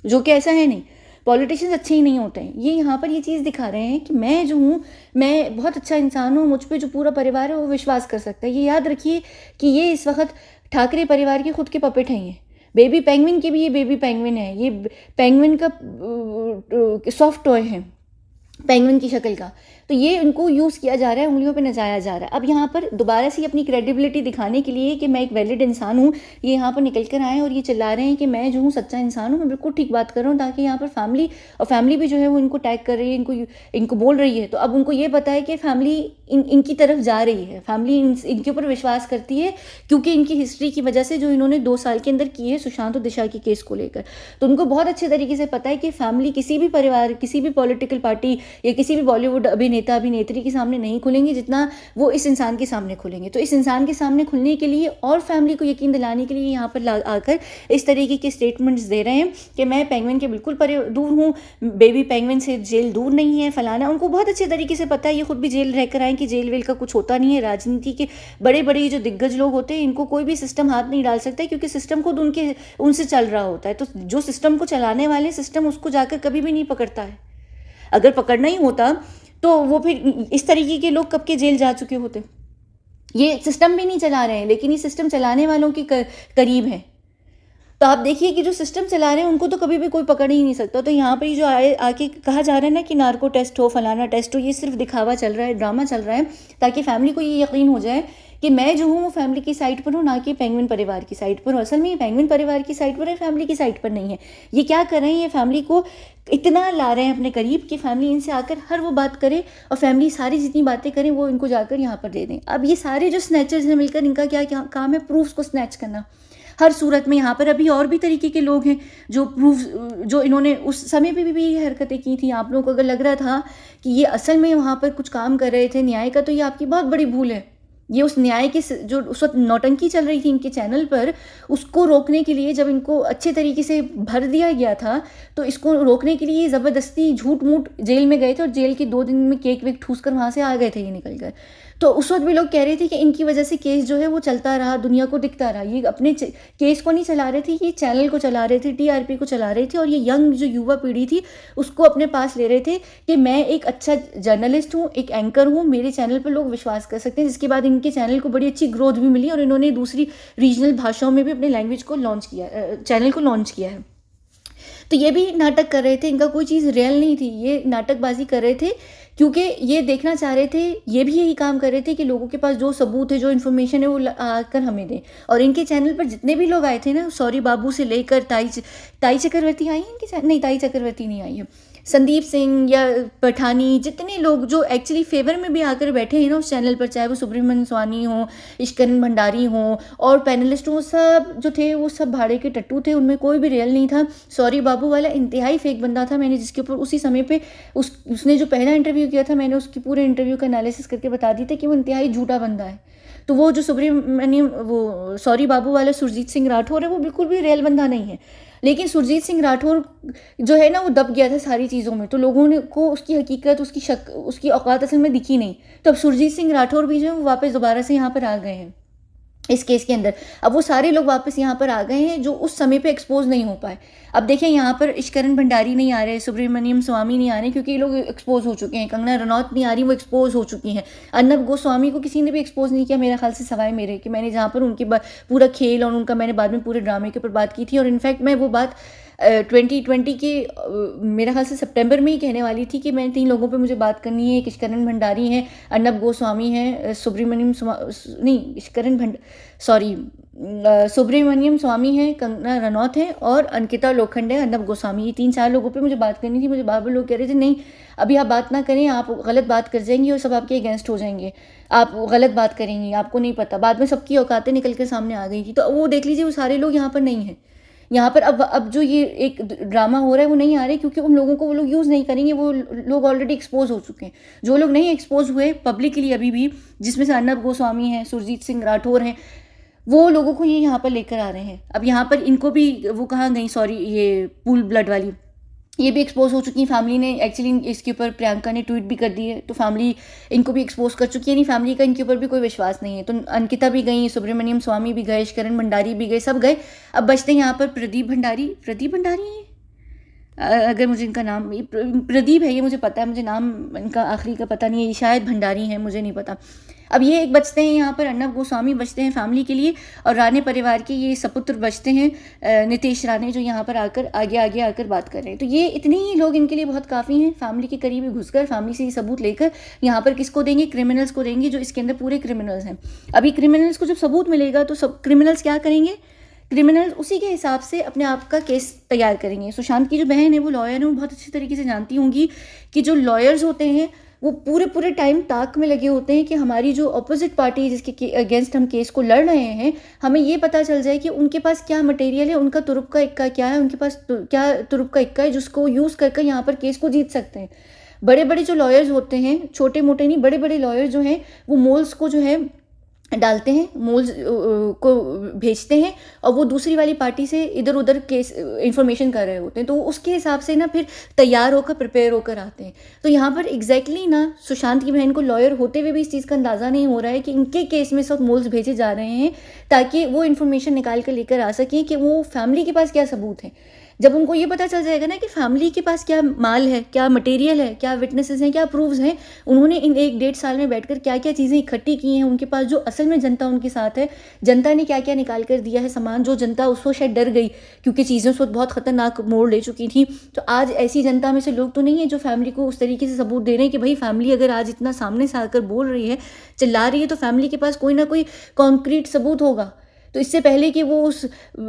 जो कि ऐसा है नहीं। पॉलिटिशियंस अच्छे ही नहीं होते हैं। ये यहाँ पर ये चीज़ दिखा रहे हैं कि मैं जो हूँ, मैं बहुत अच्छा इंसान हूँ, मुझ पे जो पूरा परिवार है वो विश्वास कर सकता है। ये याद रखिए कि ये इस वक्त ठाकरे परिवार के खुद के पपेट हैं। ये बेबी पेंगुइन के भी, ये बेबी पेंगुइन है, ये पेंगुइन का सॉफ्ट टॉय है, पेंगुइन की शक्ल का। तो ये उनको यूज़ किया जा रहा है, उंगलियों पे नचाया जा रहा है। अब यहाँ पर दोबारा से अपनी क्रेडिबिलिटी दिखाने के लिए कि मैं एक वैलिड इंसान हूँ, ये यहाँ पर निकल कर आए और ये चिल्ला रहे हैं कि मैं जो हूँ सच्चा इंसान हूँ, मैं बिल्कुल ठीक बात कर रहा हूँ, ताकि यहाँ पर फैमिली भी जो है वो इनको टैग कर रही है, इनको बोल रही है। तो अब उनको ये पता है कि फैमिली इनकी तरफ जा रही है, फैमिली इनके ऊपर विश्वास करती है, क्योंकि इनकी हिस्ट्री की वजह से जो इन्होंने 2 साल के अंदर की है सुशांत और दिशा के केस को लेकर। तो उनको बहुत अच्छे तरीके से पता है कि फैमिली किसी भी परिवार, किसी भी पॉलिटिकल पार्टी या किसी भी बॉलीवुड अभिनेता अभिनेत्री के सामने नहीं खुलेंगे जितना वो इस इंसान के सामने खुलेंगे। तो इस इंसान के सामने खुलने के लिए और फैमिली को यकीन दिलाने के लिए यहाँ पर आकर इस तरीके के स्टेटमेंट्स दे रहे हैं कि मैं पेंगुइन के बिल्कुल दूर हूँ, बेबी पेंगुइन से जेल दूर नहीं है, फलाना। उनको बहुत अच्छे तरीके से पता है, ये खुद भी जेल रहकर आए कि जेल वेल का कुछ होता नहीं है। राजनीति के बड़े बड़े जो दिग्गज लोग होते हैं, इनको कोई भी सिस्टम हाथ नहीं डाल सकता, क्योंकि सिस्टम खुद उनसे चल रहा होता है। तो जो सिस्टम को चलाने वाले, सिस्टम उसको जाकर कभी भी नहीं पकड़ता है। अगर पकड़ना ही होता तो वो फिर इस तरीके के लोग कब के जेल जा चुके होते। ये सिस्टम भी नहीं चला रहे हैं, लेकिन ये सिस्टम चलाने वालों के करीब है। तो आप देखिए कि जो सिस्टम चला रहे हैं उनको तो कभी भी कोई पकड़ ही नहीं सकता। तो यहाँ पर जो आके कहा जा रहा है ना कि नार्को टेस्ट हो, फलाना टेस्ट हो, ये सिर्फ दिखावा चल रहा है, ड्रामा चल रहा है, ताकि फैमिली को ये यकीन हो जाए कि मैं जो हूँ वो फैमिली की साइड पर हूँ, ना कि पेंगुइन परिवार की साइड पर हूँ। असल में ये पेंगुइन परिवार की साइड पर है, फैमिली की साइड पर नहीं है। ये क्या कर रहे हैं, ये फैमिली को इतना ला रहे हैं अपने करीब कि फैमिली इनसे आकर हर वो बात करे, और फैमिली सारी जितनी बातें करें वो इनको जाकर यहाँ पर दे दें। अब ये सारे जो स्नैचर्स हैं मिलकर, इनका क्या काम है, प्रूफ्स को स्नैच करना हर सूरत में। यहाँ पर अभी और भी तरीके के लोग हैं जो प्रूफ, जो इन्होंने उस समय पे भी ये हरकतें की थी। आप लोगों को अगर लग रहा था कि ये असल में वहाँ पर कुछ काम कर रहे थे न्याय का, तो ये आपकी बहुत बड़ी भूल है। ये उस न्याय के जो उस वक्त नौटंकी चल रही थी इनके चैनल पर, उसको रोकने के लिए जब इनको अच्छे तरीके से भर दिया गया था, तो इसको रोकने के लिए ज़बरदस्ती झूठ मूठ जेल में गए थे, और जेल के 2 दिन में केक वेक ठूस कर वहाँ से आ गए थे ये निकल कर। तो उस वक्त भी लोग कह रहे थे कि इनकी वजह से केस जो है वो चलता रहा, दुनिया को दिखता रहा। ये अपने केस को नहीं चला रहे थे, ये चैनल को चला रहे थे, टीआरपी को चला रहे थे, और ये यंग जो युवा पीढ़ी थी उसको अपने पास ले रहे थे कि मैं एक अच्छा जर्नलिस्ट हूँ, एक एंकर हूँ, मेरे चैनल पर लोग विश्वास कर सकते हैं। जिसके बाद इनके चैनल को बड़ी अच्छी ग्रोथ भी मिली, और इन्होंने दूसरी रीजनल भाषाओं में भी अपने लैंग्वेज को लॉन्च किया, चैनल को लॉन्च किया है। तो ये भी नाटक कर रहे थे, इनका कोई चीज़ रियल नहीं थी, ये नाटकबाजी कर रहे थे, क्योंकि ये देखना चाह रहे थे, ये भी यही काम कर रहे थे कि लोगों के पास जो सबूत है, जो इन्फॉर्मेशन है, वो आकर हमें दें। और इनके चैनल पर जितने भी लोग आए थे ना, सॉरी बाबू से लेकर ताई चक्रवर्ती आई हैं इनके, नहीं ताई चक्रवर्ती नहीं आई है, संदीप सिंह या पठानी, जितने लोग जो एक्चुअली फेवर में भी आकर बैठे हैं ना उस चैनल पर, चाहे वो सुब्रमण्यम स्वामी हो, इश्करण भंडारी हो, और पैनलिस्ट हो, सब जो थे वो सब भाड़े के टट्टू थे, उनमें कोई भी रियल नहीं था। सॉरी बाबू वाला इंतहाई फेक बंदा था। मैंने जिसके ऊपर उसी समय पे उसने जो पहला इंटरव्यू किया था, मैंने उसकी पूरे इंटरव्यू का एनालिसिस करके बता दी थी कि वो इंतहाई झूठा बंदा है। तो वो जो सुब्रमण्यम वो सॉरी बाबू वाला सुरजीत सिंह राठौर है, वो बिल्कुल भी रियल बंदा नहीं है। लेकिन सुरजीत सिंह राठौर जो है ना, वो दब गया था सारी चीज़ों में, तो लोगों ने को उसकी हकीकत, उसकी औकात असल में दिखी नहीं। तो अब सुरजीत सिंह राठौर भी जो है वो वापस दोबारा से यहाँ पर आ गए हैं इस केस के अंदर। अब वो सारे लोग वापस यहाँ पर आ गए हैं जो उस समय पे एक्सपोज नहीं हो पाए। अब देखिए यहाँ पर इश्करण भंडारी नहीं आ रहे, सुब्रमण्यम स्वामी नहीं आ रहे, क्योंकि ये लोग एक्सपोज हो चुके हैं। कंगना रनौत नहीं आ रही, वो एक्सपोज हो चुकी हैं। अर्नब गोस्वामी को किसी ने भी एक्सपोज नहीं किया मेरे ख्याल से, सवाए मेरे कि मैंने जहाँ पर उनकी पूरा खेल और उनका मैंने बाद में पूरे ड्रामे के ऊपर बात की थी। और इनफैक्ट मैं वो बात 2020 के मेरा ख्याल से सितंबर में ही कहने वाली थी कि मैंने 3 लोगों पे मुझे बात करनी है। एक इश्करण भंडारी हैं, अर्नब गोस्वामी हैं, सुब्रमण्यम स्वामी हैं, कंगना रनौत हैं और अंकिता लोखंडे, अर्नब गोस्वामी। ये 3-4 लोगों पे मुझे बात करनी थी। मुझे बार-बार लोग कह रहे थे नहीं अभी आप बात ना करें, आप गलत बात कर जाएंगी और सब आपके अगेंस्ट हो जाएंगे, आप गलत बात करेंगी, आपको नहीं पता। बाद में सबकी औकातें निकल कर सामने आ गई थी। तो वो देख लीजिए, वो सारे लोग यहाँ पर नहीं हैं। यहाँ पर अब जो ये एक ड्रामा हो रहा है वो नहीं आ रहा है, क्योंकि उन लोगों को वो लोग यूज़ नहीं करेंगे। वो लोग ऑलरेडी एक्सपोज हो चुके हैं। जो लोग नहीं एक्सपोज हुए पब्लिकली अभी भी, जिसमें से अर्नब गोस्वामी हैं, सुरजीत सिंह राठौर हैं, वो लोगों को ये यहाँ पर लेकर आ रहे हैं। अब यहाँ पर इनको भी वो कहाँ गई, सॉरी ये पूल ब्लड वाली, ये भी एक्सपोज हो चुकी है। फैमिली ने एक्चुअली इसके ऊपर प्रियंका ने ट्वीट भी कर दी है, तो फैमिली इनको भी एक्सपोज कर चुकी है। नहीं, फैमिली का इनके ऊपर भी कोई विश्वास नहीं है। तो अंकिता भी गई, सुब्रमण्यम स्वामी भी गए, इश्करण भंडारी भी गए, सब गए। अब बचते हैं यहाँ पर प्रदीप भंडारी अगर मुझे इनका नाम प्रदीप है, ये मुझे पता है, मुझे नाम इनका आखिरी का पता नहीं है, शायद भंडारी है, मुझे नहीं पता। अब ये एक बचते हैं यहाँ पर, अर्नब गोस्वामी बचते हैं फैमिली के लिए, और राणे परिवार के ये सपुत्र बचते हैं नितेश राणे, जो यहाँ पर आकर आगे आकर बात कर रहे हैं। तो ये इतने ही लोग इनके लिए बहुत काफ़ी हैं। फैमिली के करीब ही घुसकर फैमिली से ये सबूत लेकर यहाँ पर किसको देंगे, क्रिमिनल्स को देंगे, जो इसके अंदर पूरे क्रिमिनल्स हैं। अभी क्रिमिनल्स को जब सबूत मिलेगा तो सब क्रिमिनल्स क्या करेंगे, क्रिमिनल उसी के हिसाब से अपने आप का केस तैयार करेंगे। सुशांत की जो बहन है वो लॉयर है, वो बहुत अच्छी तरीके से जानती होंगी कि जो लॉयर्स होते हैं वो पूरे टाइम ताक में लगे होते हैं कि हमारी जो अपोजिट पार्टी है जिसके अगेंस्ट हम केस को लड़ रहे हैं, हमें ये पता चल जाए कि उनके पास क्या मटेरियल है, उनका तुरुप का इक्का क्या है, उनके पास क्या तुरुप का इक्का है जिसको यूज़ करके यहाँ पर केस को जीत सकते हैं। बड़े बड़े जो लॉयर्स होते हैं, छोटे मोटे नहीं, बड़े बड़े लॉयर्स जो हैं वो मोल्स को जो है डालते हैं, मोल्स को भेजते हैं, और वो दूसरी वाली पार्टी से इधर उधर केस इन्फॉर्मेशन कर रहे होते हैं। तो उसके हिसाब से ना फिर तैयार होकर प्रिपेयर होकर आते हैं। तो यहाँ पर एग्जैक्टली ना सुशांत की बहन को लॉयर होते हुए भी इस चीज़ का अंदाज़ा नहीं हो रहा है कि इनके केस में सब मोल्स भेजे जा रहे हैं ताकि वो इन्फॉर्मेशन निकाल कर लेकर आ सकें कि वो फैमिली के पास क्या सबूत है। जब उनको ये पता चल जाएगा ना कि फैमिली के पास क्या माल है, क्या मटेरियल है, क्या विटनेसेस हैं, क्या प्रूफ्स हैं, उन्होंने इन 1-1.5 साल में बैठकर क्या क्या चीज़ें इकट्ठी की हैं, उनके पास जो असल में जनता उनके साथ है, जनता ने क्या क्या निकाल कर दिया है सामान, जो जनता उसको शायद डर गई क्योंकि चीज़ें उस वक्त बहुत खतरनाक मोड़ ले चुकी थी। तो आज ऐसी जनता में से लोग तो नहीं है जो फैमिली को उस तरीके से सबूत दे रहे हैं कि भाई फैमिली अगर आज इतना सामने से आकर बोल रही है, चिल्ला रही है, तो फैमिली के पास कोई ना कोई कॉन्क्रीट सबूत होगा। तो इससे पहले कि वो उस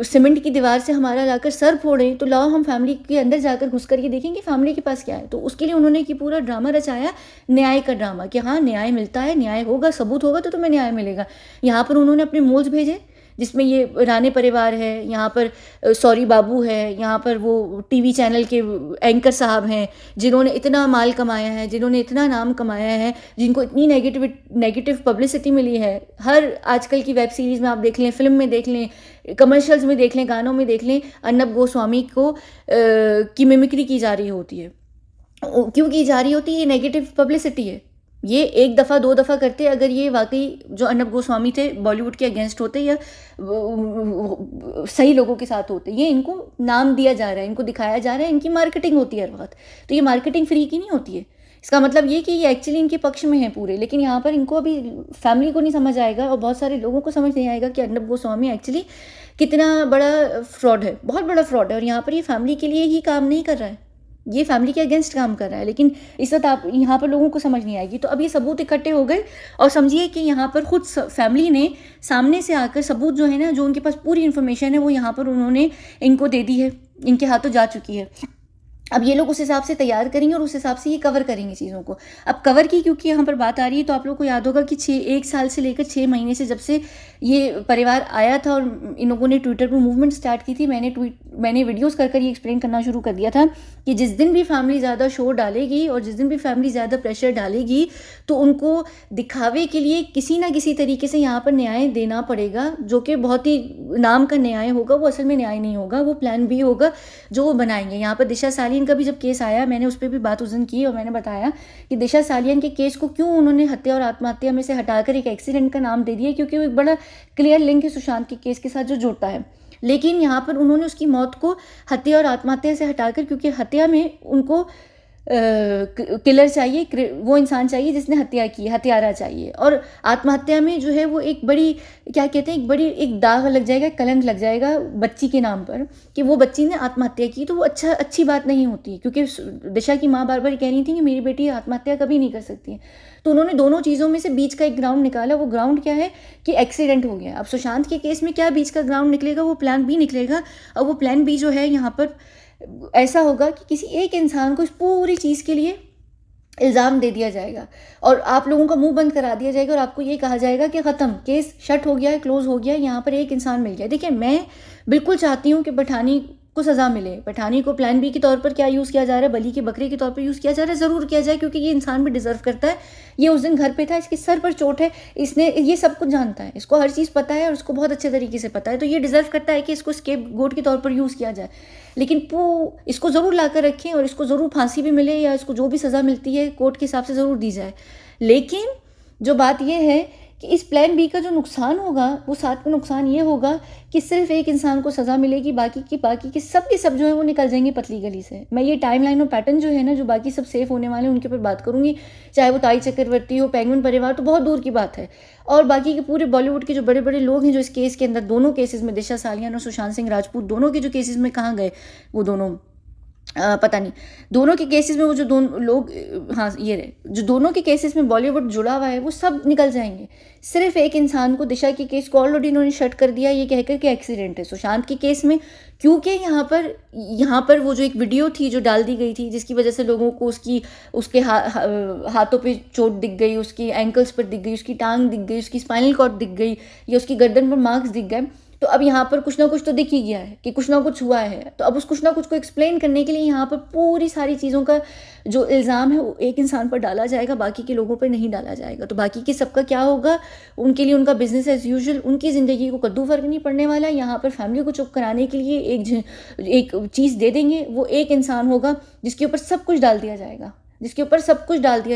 सीमेंट की दीवार से हमारा लाकर सर फोड़ें, तो लाओ हम फैमिली के अंदर जाकर घुस कर ये देखेंगे फैमिली के पास क्या है। तो उसके लिए उन्होंने कि पूरा ड्रामा रचाया, न्याय का ड्रामा, कि हाँ न्याय मिलता है, न्याय होगा, सबूत होगा तो तुम्हें न्याय मिलेगा। यहाँ पर उन्होंने अपने मोल्स भेजे जिसमें ये राणे परिवार है, यहाँ पर सॉरी बाबू है, यहाँ पर वो टीवी चैनल के एंकर साहब हैं जिन्होंने इतना माल कमाया है, जिन्होंने इतना नाम कमाया है, जिनको इतनी नेगेटिव पब्लिसिटी मिली है। हर आजकल की वेब सीरीज़ में आप देख लें, फिल्म में देख लें, कमर्शियल्स में देख लें, गानों में देख लें, अर्नब गोस्वामी को की मिमिक्री की जा रही होती है। क्यों की जा रही होती है? ये नेगेटिव पब्लिसिटी है। ये 1 दफ़ा 2 दफ़ा करते, अगर ये वाकई जो अर्नब गोस्वामी थे बॉलीवुड के अगेंस्ट होते या सही लोगों के साथ होते, ये इनको नाम दिया जा रहा है, इनको दिखाया जा रहा है, इनकी मार्केटिंग होती है हर वक्त। तो ये मार्केटिंग फ्री की नहीं होती है। इसका मतलब ये कि ये एक्चुअली इनके पक्ष में है पूरे, लेकिन यहाँ पर इनको अभी फैमिली को नहीं समझ आएगा और बहुत सारे लोगों को समझ नहीं आएगा कि अर्नब गोस्वामी एक्चुअली कितना बड़ा फ्रॉड है, बहुत बड़ा फ्रॉड है। और यहाँ पर ये फैमिली के लिए ही काम नहीं कर रहा है, ये फैमिली के अगेंस्ट काम कर रहा है, लेकिन इस वक्त आप यहाँ पर लोगों को समझ नहीं आएगी। तो अब ये सबूत इकट्ठे हो गए और समझिए कि यहाँ पर खुद फैमिली ने सामने से आकर सबूत जो है ना, जो उनके पास पूरी इन्फॉर्मेशन है वो यहाँ पर उन्होंने इनको दे दी है, इनके हाथों जा चुकी है। अब ये लोग उस हिसाब से तैयार करेंगे और उस हिसाब से ये कवर करेंगे चीज़ों को। अब कवर की क्योंकि यहाँ पर बात आ रही है, तो आप लोगों को याद होगा कि 1 साल से लेकर 6 महीने से, जब से ये परिवार आया था और इन लोगों ने ट्विटर पे मूवमेंट स्टार्ट की थी, मैंने वीडियोस कर कर ये एक्सप्लेन करना शुरू कर दिया था कि जिस दिन भी फैमिली ज़्यादा शोर डालेगी और जिस दिन भी फैमिली ज़्यादा प्रेशर डालेगी, तो उनको दिखावे के लिए किसी ना किसी तरीके से यहाँ पर न्याय देना पड़ेगा, जो कि बहुत ही नाम का न्याय होगा, वो असल में न्याय नहीं होगा, वो प्लान बी होगा जो वो बनाएंगे। यहाँ पर दिशा सालियन का भी जब केस आया, मैंने उस पर भी बात उस दिन की और मैंने बताया कि दिशा सालियन के केस को क्यों उन्होंने हत्या और आत्महत्या में से हटाकर एक एक्सीडेंट का नाम दे दिया, क्योंकि वो एक बड़ा क्लियर लिंक है सुशांत के केस के साथ जो जुड़ता है। लेकिन यहाँ पर उन्होंने उसकी मौत को हत्या और आत्महत्या से हटाकर, क्योंकि हत्या में उनको किलर चाहिए, वो इंसान चाहिए जिसने हत्या की, हत्यारा चाहिए, और आत्महत्या में जो है वो एक बड़ी, क्या कहते हैं, एक दाग लग जाएगा, कलंक लग जाएगा बच्ची के नाम पर कि वो बच्ची ने आत्महत्या की, तो वो अच्छी बात नहीं होती। क्योंकि दिशा की माँ बार बार कह रही थी कि मेरी बेटी आत्महत्या कभी नहीं कर सकती है, तो उन्होंने दोनों चीज़ों में से बीच का एक ग्राउंड निकाला। वो ग्राउंड क्या है कि एक्सीडेंट हो गया। अब सुशांत के केस में क्या बीच का ग्राउंड निकलेगा, वो प्लान बी निकलेगा। और वो प्लान बी जो है यहाँ पर ऐसा होगा कि किसी एक इंसान को इस पूरी चीज़ के लिए इल्ज़ाम दे दिया जाएगा और आप लोगों का मुंह बंद करा दिया जाएगा और आपको ये कहा जाएगा कि ख़त्म, केस शट हो गया है, क्लोज हो गया है, यहाँ पर एक इंसान मिल गया। देखिए, मैं बिल्कुल चाहती हूँ कि पठानी को सज़ा मिले। पठानी को प्लान बी के तौर पर क्या यूज़ किया जा रहा है, बली के बकरे के तौर पर यूज़ किया जा रहा है, ज़रूर किया जाए, क्योंकि ये इंसान भी डिज़र्व करता है। ये उस दिन घर पे था, इसके सर पर चोट है, इसने ये सब कुछ जानता है, इसको हर चीज़ पता है और उसको बहुत अच्छे तरीके से पता है, तो ये डिज़र्व करता है कि इसको स्केप गोट के तौर पर यूज़ किया जाए। लेकिन इसको ज़रूर ला कर रखें और इसको ज़रूर फांसी भी मिले या इसको जो भी सज़ा मिलती है कोर्ट के हिसाब से ज़रूर दी जाए। लेकिन जो बात यह है कि इस प्लान बी का जो नुकसान होगा, वो साथ में नुकसान ये होगा कि सिर्फ एक इंसान को सज़ा मिलेगी, बाकी के सब के सब जो है वो निकल जाएंगे पतली गली से। मैं ये टाइमलाइन और पैटर्न जो है ना, जो बाकी सब सेफ होने वाले हैं उनके ऊपर बात करूंगी, चाहे वो ताई चक्रवर्ती हो, पेंगुइन परिवार, तो बहुत दूर की बात है। और बाकी के पूरे बॉलीवुड के जो बड़े बड़े लोग हैं जो इस केस के अंदर, दोनों केसेस में, दिशा सालियान और सुशांत सिंह राजपूत दोनों के जो केसेस में कहाँ गए वो दोनों, पता नहीं। दोनों के केसेस में वो जो दोनों लोग, हाँ ये रहे, जो दोनों के केसेस में बॉलीवुड जुड़ा हुआ है, वो सब निकल जाएंगे। सिर्फ एक इंसान को, दिशा के केस को ऑलरेडी इन्होंने शट कर दिया ये कहकर कि एक्सीडेंट है। सुशांत के केस में क्योंकि यहाँ पर वो जो एक वीडियो थी जो डाल दी गई थी, जिसकी वजह से लोगों को उसके हाथों पे चोट दिख गई, उसकी एंकल्स पर दिख गई, उसकी टांग दिख गई, उसकी स्पाइनल कॉर्ड दिख गई, या उसकी गर्दन पर मार्क्स दिख गए, तो अब यहाँ पर कुछ ना कुछ तो दिख ही गया है कि कुछ ना कुछ हुआ है। तो अब उस कुछ ना कुछ को एक्सप्लेन करने के लिए यहाँ पर पूरी सारी चीज़ों का जो इल्ज़ाम है वो एक इंसान पर डाला जाएगा, बाकी के लोगों पर नहीं डाला जाएगा। तो बाकी के सबका क्या होगा, उनके लिए उनका बिजनेस एज यूजुअल, उनकी ज़िंदगी को कद्दू फर्क नहीं पड़ने वाला। यहाँ पर फैमिली को चुप कराने के लिए एक चीज़ दे देंगे, वो एक इंसान होगा जिसके ऊपर सब कुछ डाल दिया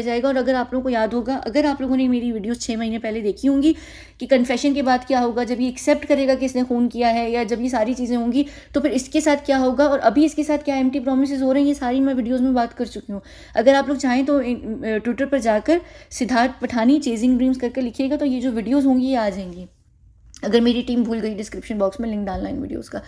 जाएगा, और अगर आप लोगों को याद होगा, अगर आप लोगों ने मेरी वीडियोस 6 महीने पहले देखी होंगी कि कन्फेशन के बाद क्या होगा, जब ये एक्सेप्ट करेगा कि इसने खून किया है, या जब ये सारी चीज़ें होंगी तो फिर इसके साथ क्या होगा और अभी इसके साथ क्या एम्प्टी प्रॉमिसेस हो रहे हैं, ये सारी मैं वीडियोज़ में बात कर चुकी हूँ। अगर आप लोग चाहें तो ट्विटर पर जाकर सिद्धार्थ पठानी चेजिंग ड्रीम्स करके लिखिएगा, तो ये जो वीडियोज़ होंगी ये आ जाएंगी। अगर मेरी टीम भूल गई डिस्क्रिप्शन बॉक्स में लिंक डालना इन वीडियोज़ का,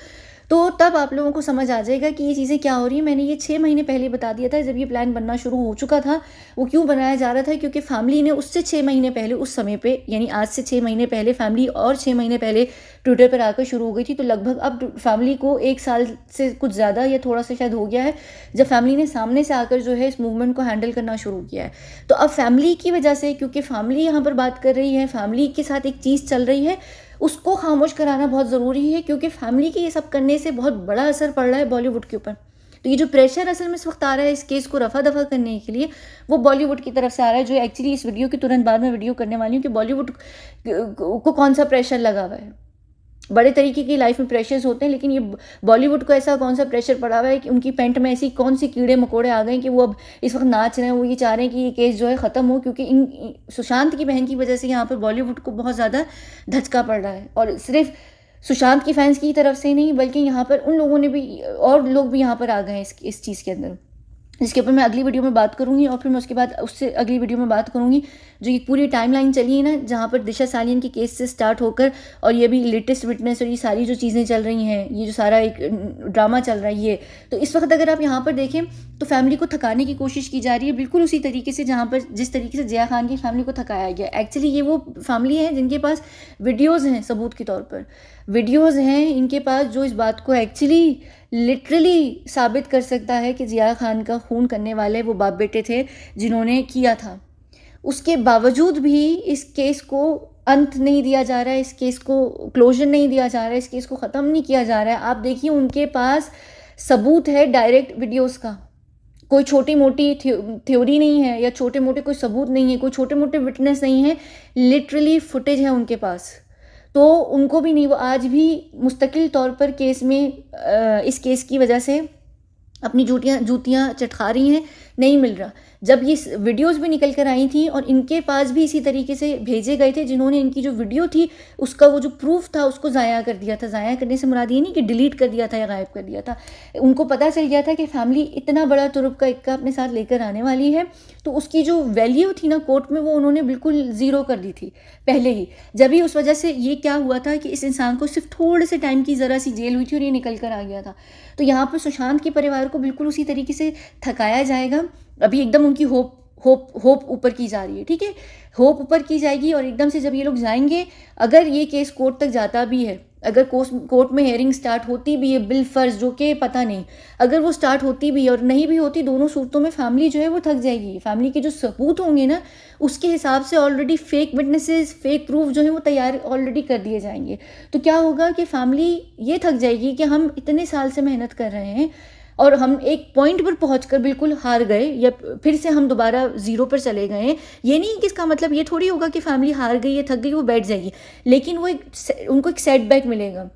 तो तब आप लोगों को समझ आ जाएगा कि ये चीज़ें क्या हो रही हैं। मैंने ये 6 महीने पहले बता दिया था, जब ये प्लान बनना शुरू हो चुका था। वो क्यों बनाया जा रहा था, क्योंकि फैमिली ने उससे 6 महीने पहले, उस समय पे, यानी आज से 6 महीने पहले फैमिली और 6 महीने पहले ट्विटर पर आकर शुरू हो गई थी। तो लगभग अब फैमिली को 1 साल से कुछ ज़्यादा या थोड़ा सा शायद हो गया है जब फैमिली ने सामने से आकर जो है इस मूवमेंट को हैंडल करना शुरू किया है। तो अब फैमिली की वजह से, क्योंकि फैमिली यहाँ पर बात कर रही है, फैमिली के साथ एक चीज़ चल रही है, उसको खामोश कराना बहुत ज़रूरी है, क्योंकि फैमिली के ये सब करने से बहुत बड़ा असर पड़ रहा है बॉलीवुड के ऊपर। तो ये जो प्रेशर असल में इस वक्त आ रहा है इस केस को रफा दफा करने के लिए, वो बॉलीवुड की तरफ से आ रहा है, जो एक्चुअली इस वीडियो के तुरंत बाद में वीडियो करने वाली हूँ कि बॉलीवुड को कौन सा प्रेशर लगा हुआ है। बड़े तरीके की लाइफ में प्रेशर्स होते हैं, लेकिन ये बॉलीवुड को ऐसा कौन सा प्रेशर पड़ा हुआ है कि उनकी पेंट में ऐसी कौन सी कीड़े मकोड़े आ गए कि वो अब इस वक्त नाच रहे हैं, वो ये चाह रहे हैं कि ये केस जो है ख़त्म हो, क्योंकि सुशांत की बहन की वजह से यहाँ पर बॉलीवुड को बहुत ज़्यादा धचका पड़ रहा है। और सिर्फ सुशांत की फैंस की तरफ से नहीं, बल्कि यहाँ पर उन लोगों ने भी, और लोग भी यहाँ पर आ गए हैं इस चीज़ के अंदर, जिसके ऊपर मैं अगली वीडियो में बात करूंगी। और फिर मैं उसके बाद उससे अगली वीडियो में बात करूंगी जो ये पूरी टाइमलाइन चली है ना, जहाँ पर दिशा सालियन के केस से स्टार्ट होकर और ये भी लेटेस्ट विटनेस और ये सारी जो चीज़ें चल रही हैं, ये जो सारा एक ड्रामा चल रहा है ये, तो इस वक्त अगर आप यहाँ पर देखें तो फैमिली को थकाने की कोशिश की जा रही है, बिल्कुल उसी तरीके से जहाँ पर जिस तरीके से जया खान की फैमिली को थकाया गया। एक्चुअली ये वो फैमिली है जिनके पास वीडियोज़ हैं, सबूत के तौर पर वीडियोज़ हैं इनके पास, जो इस बात को एक्चुअली लिटरली साबित कर सकता है कि ज़िया खान का खून करने वाले वो बाप बेटे थे जिन्होंने किया था। उसके बावजूद भी इस केस को अंत नहीं दिया जा रहा है, इस केस को क्लोजर नहीं दिया जा रहा है, इस केस को ख़त्म नहीं किया जा रहा है। आप देखिए उनके पास सबूत है डायरेक्ट वीडियोस का, कोई छोटी मोटी थ्योरी नहीं है या छोटे मोटे कोई सबूत नहीं है, कोई छोटे मोटे विटनेस नहीं है, लिटरली फुटेज है उनके पास। तो उनको भी नहीं, वो आज भी मुस्तकिल तौर पर केस में इस केस की वजह से अपनी जूतियाँ चटखा रही हैं, नहीं मिल रहा। जब ये वीडियोस भी निकल कर आई थी और इनके पास भी इसी तरीके से भेजे गए थे, जिन्होंने इनकी जो वीडियो थी उसका वो जो प्रूफ था उसको ज़ाया कर दिया था। ज़ाया करने से मुराद ये नहीं कि डिलीट कर दिया था या गायब कर दिया था। उनको पता चल गया था कि फैमिली इतना बड़ा तुरुप का इक्का अपने साथ लेकर आने वाली है, तो उसकी जो वैल्यू थी ना कोर्ट में, वो उन्होंने बिल्कुल ज़ीरो कर दी थी पहले ही। जब ही उस वजह से ये क्या हुआ था कि इस इंसान को सिर्फ थोड़े से टाइम की ज़रा सी जेल हुई थी और ये निकल कर आ गया था। तो यहाँ पर सुशांत के परिवार को बिल्कुल उसी तरीके से थकाया जाएगा। अभी एकदम उनकी होप ऊपर की जा रही है, ठीक है, होप ऊपर की जाएगी। और एकदम से जब ये लोग जाएंगे, अगर ये केस कोर्ट तक जाता भी है, अगर कोर्ट में हेयरिंग स्टार्ट होती भी है बिल फर्ज, जो कि पता नहीं, अगर वो स्टार्ट होती भी है और नहीं भी होती, दोनों सूरतों में फैमिली जो है वो थक जाएगी। फैमिली के जो सबूत होंगे ना, उसके हिसाब से already fake witnesses, fake proof जो है वो तैयार ऑलरेडी कर दिए जाएंगे। तो क्या होगा कि फैमिली ये थक जाएगी कि हम इतने साल से मेहनत कर रहे हैं और हम एक पॉइंट पर पहुंचकर बिल्कुल हार गए या फिर से हम दोबारा ज़ीरो पर चले गए। ये नहीं कि इसका मतलब ये थोड़ी होगा कि फैमिली हार गई है, थक गई, वो बैठ जाएगी, लेकिन वो उनको एक सेटबैक मिलेगा।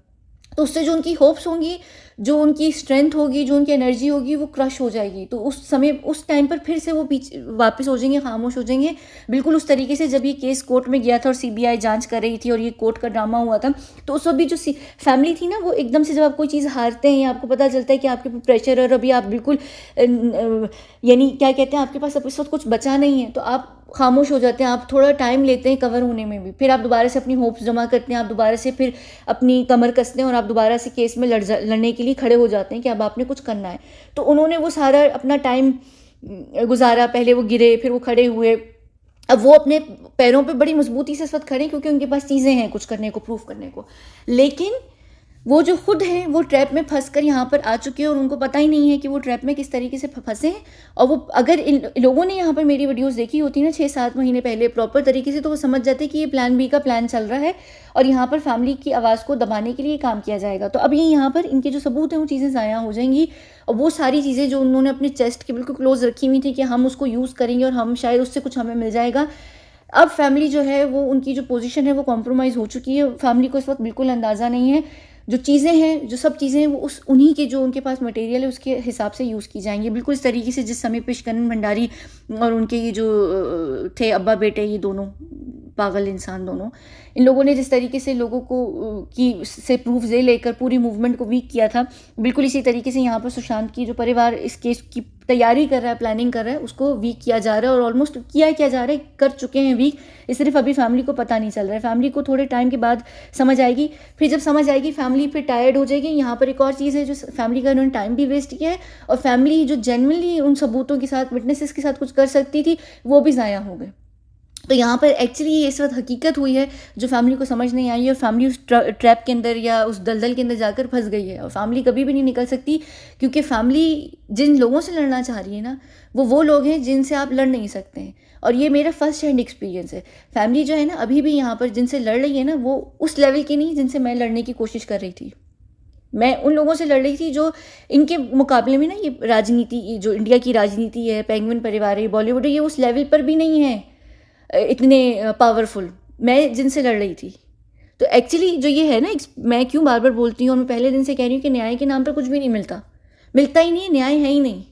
तो उससे जो उनकी होप्स होंगी, जो उनकी स्ट्रेंथ होगी, जो उनकी एनर्जी होगी, वो क्रश हो जाएगी। तो उस समय, उस टाइम पर फिर से वो पीछे वापस हो जाएंगे, खामोश हो जाएंगे, बिल्कुल उस तरीके से जब ये केस कोर्ट में गया था और सीबीआई जांच कर रही थी और ये कोर्ट का ड्रामा हुआ था। तो उस वक्त भी जो फैमिली थी ना, वो एकदम से जब आप कोई चीज़ हारते हैं, आपको पता चलता है कि आपके प्रेशर और अभी आप बिल्कुल यानी क्या कहते हैं, आपके पास अब इस वक्त कुछ बचा नहीं है, तो आप खामोश हो जाते हैं। आप थोड़ा टाइम लेते हैं कवर होने में भी, फिर आप दोबारा से अपनी होप्स जमा करते हैं, आप दोबारा से फिर अपनी कमर कसते हैं और आप दोबारा से केस में लड़ने के लिए खड़े हो जाते हैं कि अब आपने कुछ करना है। तो उन्होंने वो सारा अपना टाइम गुजारा, पहले वो गिरे, फिर वो खड़े हुए, अब वो अपने पैरों पे बड़ी मजबूती से इस वक्त खड़े, क्योंकि उनके पास चीज़ें हैं कुछ करने को, प्रूफ करने को। लेकिन वो जो खुद हैं वो ट्रैप में फंस कर यहाँ पर आ चुके हैं और उनको पता ही नहीं है कि वो ट्रैप में किस तरीके से फंसे हैं। और वो अगर इन लोगों ने यहाँ पर मेरी वीडियोस देखी होती ना 6-7 महीने पहले प्रॉपर तरीके से, तो वो समझ जाते कि ये प्लान बी का प्लान चल रहा है और यहाँ पर फैमिली की आवाज़ को दबाने के लिए काम किया जाएगा। तो अब ये यहाँ पर इनके जो सबूत हैं वो चीज़ें ज़ाया हो जाएंगी और वो सारी चीज़ें जो उन्होंने अपने चेस्ट के बिल्कुल क्लोज रखी हुई थी कि हम उसको यूज़ करेंगे और हम शायद उससे कुछ हमें मिल जाएगा, अब फैमिली जो है वो, उनकी जो पोजीशन है वो कॉम्प्रोमाइज़ हो चुकी है। फैमिली को इस वक्त बिल्कुल अंदाज़ा नहीं है, जो चीज़ें हैं, जो सब चीज़ें हैं वो उन्हीं के जो उनके पास मटेरियल है उसके हिसाब से यूज़ की जाएंगी, बिल्कुल इस तरीके से जिस समय पुष्करण भंडारी और उनके ये जो थे अब्बा बेटे, ये दोनों पागल इंसान दोनों, इन लोगों ने जिस तरीके से लोगों को की से प्रूफ दे लेकर पूरी मूवमेंट को वीक किया था, बिल्कुल इसी तरीके से यहाँ पर सुशांत की जो परिवार इस केस की तैयारी कर रहा है, प्लानिंग कर रहा है, उसको वीक किया जा रहा है और ऑलमोस्ट किया जा रहा है, कर चुके हैं वीक। ये सिर्फ अभी फैमिली को पता नहीं चल रहा है, फैमिली को थोड़े टाइम के बाद समझ आएगी। फिर जब समझ आएगी फैमिली फिर टायर्ड हो जाएगी। यहाँ पर एक और चीज़ है जो फैमिली का उन्होंने टाइम भी वेस्ट किया है और फैमिली जो जेन्युइनली उन सबूतों के साथ, विटनेसेस के साथ कुछ कर सकती थी, वो भी ज़ाया हो गए। तो यहाँ पर एक्चुअली ये इस वक्त हकीकत हुई है जो फैमिली को समझ नहीं आई है और फैमिली उस ट्रैप के अंदर या उस दलदल के अंदर जाकर फंस गई है और फैमिली कभी भी नहीं निकल सकती, क्योंकि फैमिली जिन लोगों से लड़ना चाह रही है ना, वो लोग हैं जिनसे आप लड़ नहीं सकते हैं। और ये मेरा फर्स्ट हैंड एक्सपीरियंस है। फैमिली जो है ना अभी भी यहाँ पर जिनसे लड़ रही है ना, वो उस लेवल की नहीं जिनसे मैं लड़ने की कोशिश कर रही थी। मैं उन लोगों से लड़ रही थी जो इनके मुकाबले में ना, ये राजनीति, जो इंडिया की राजनीति है, पेंगुइन परिवार है, बॉलीवुड है, ये उस लेवल पर भी नहीं है इतने पावरफुल, मैं जिनसे लड़ रही थी। तो एक्चुअली जो ये है ना, मैं क्यों बार बार बोलती हूँ और मैं पहले दिन से कह रही हूँ कि न्याय के नाम पर कुछ भी नहीं मिलता ही नहीं है, न्याय है ही नहीं,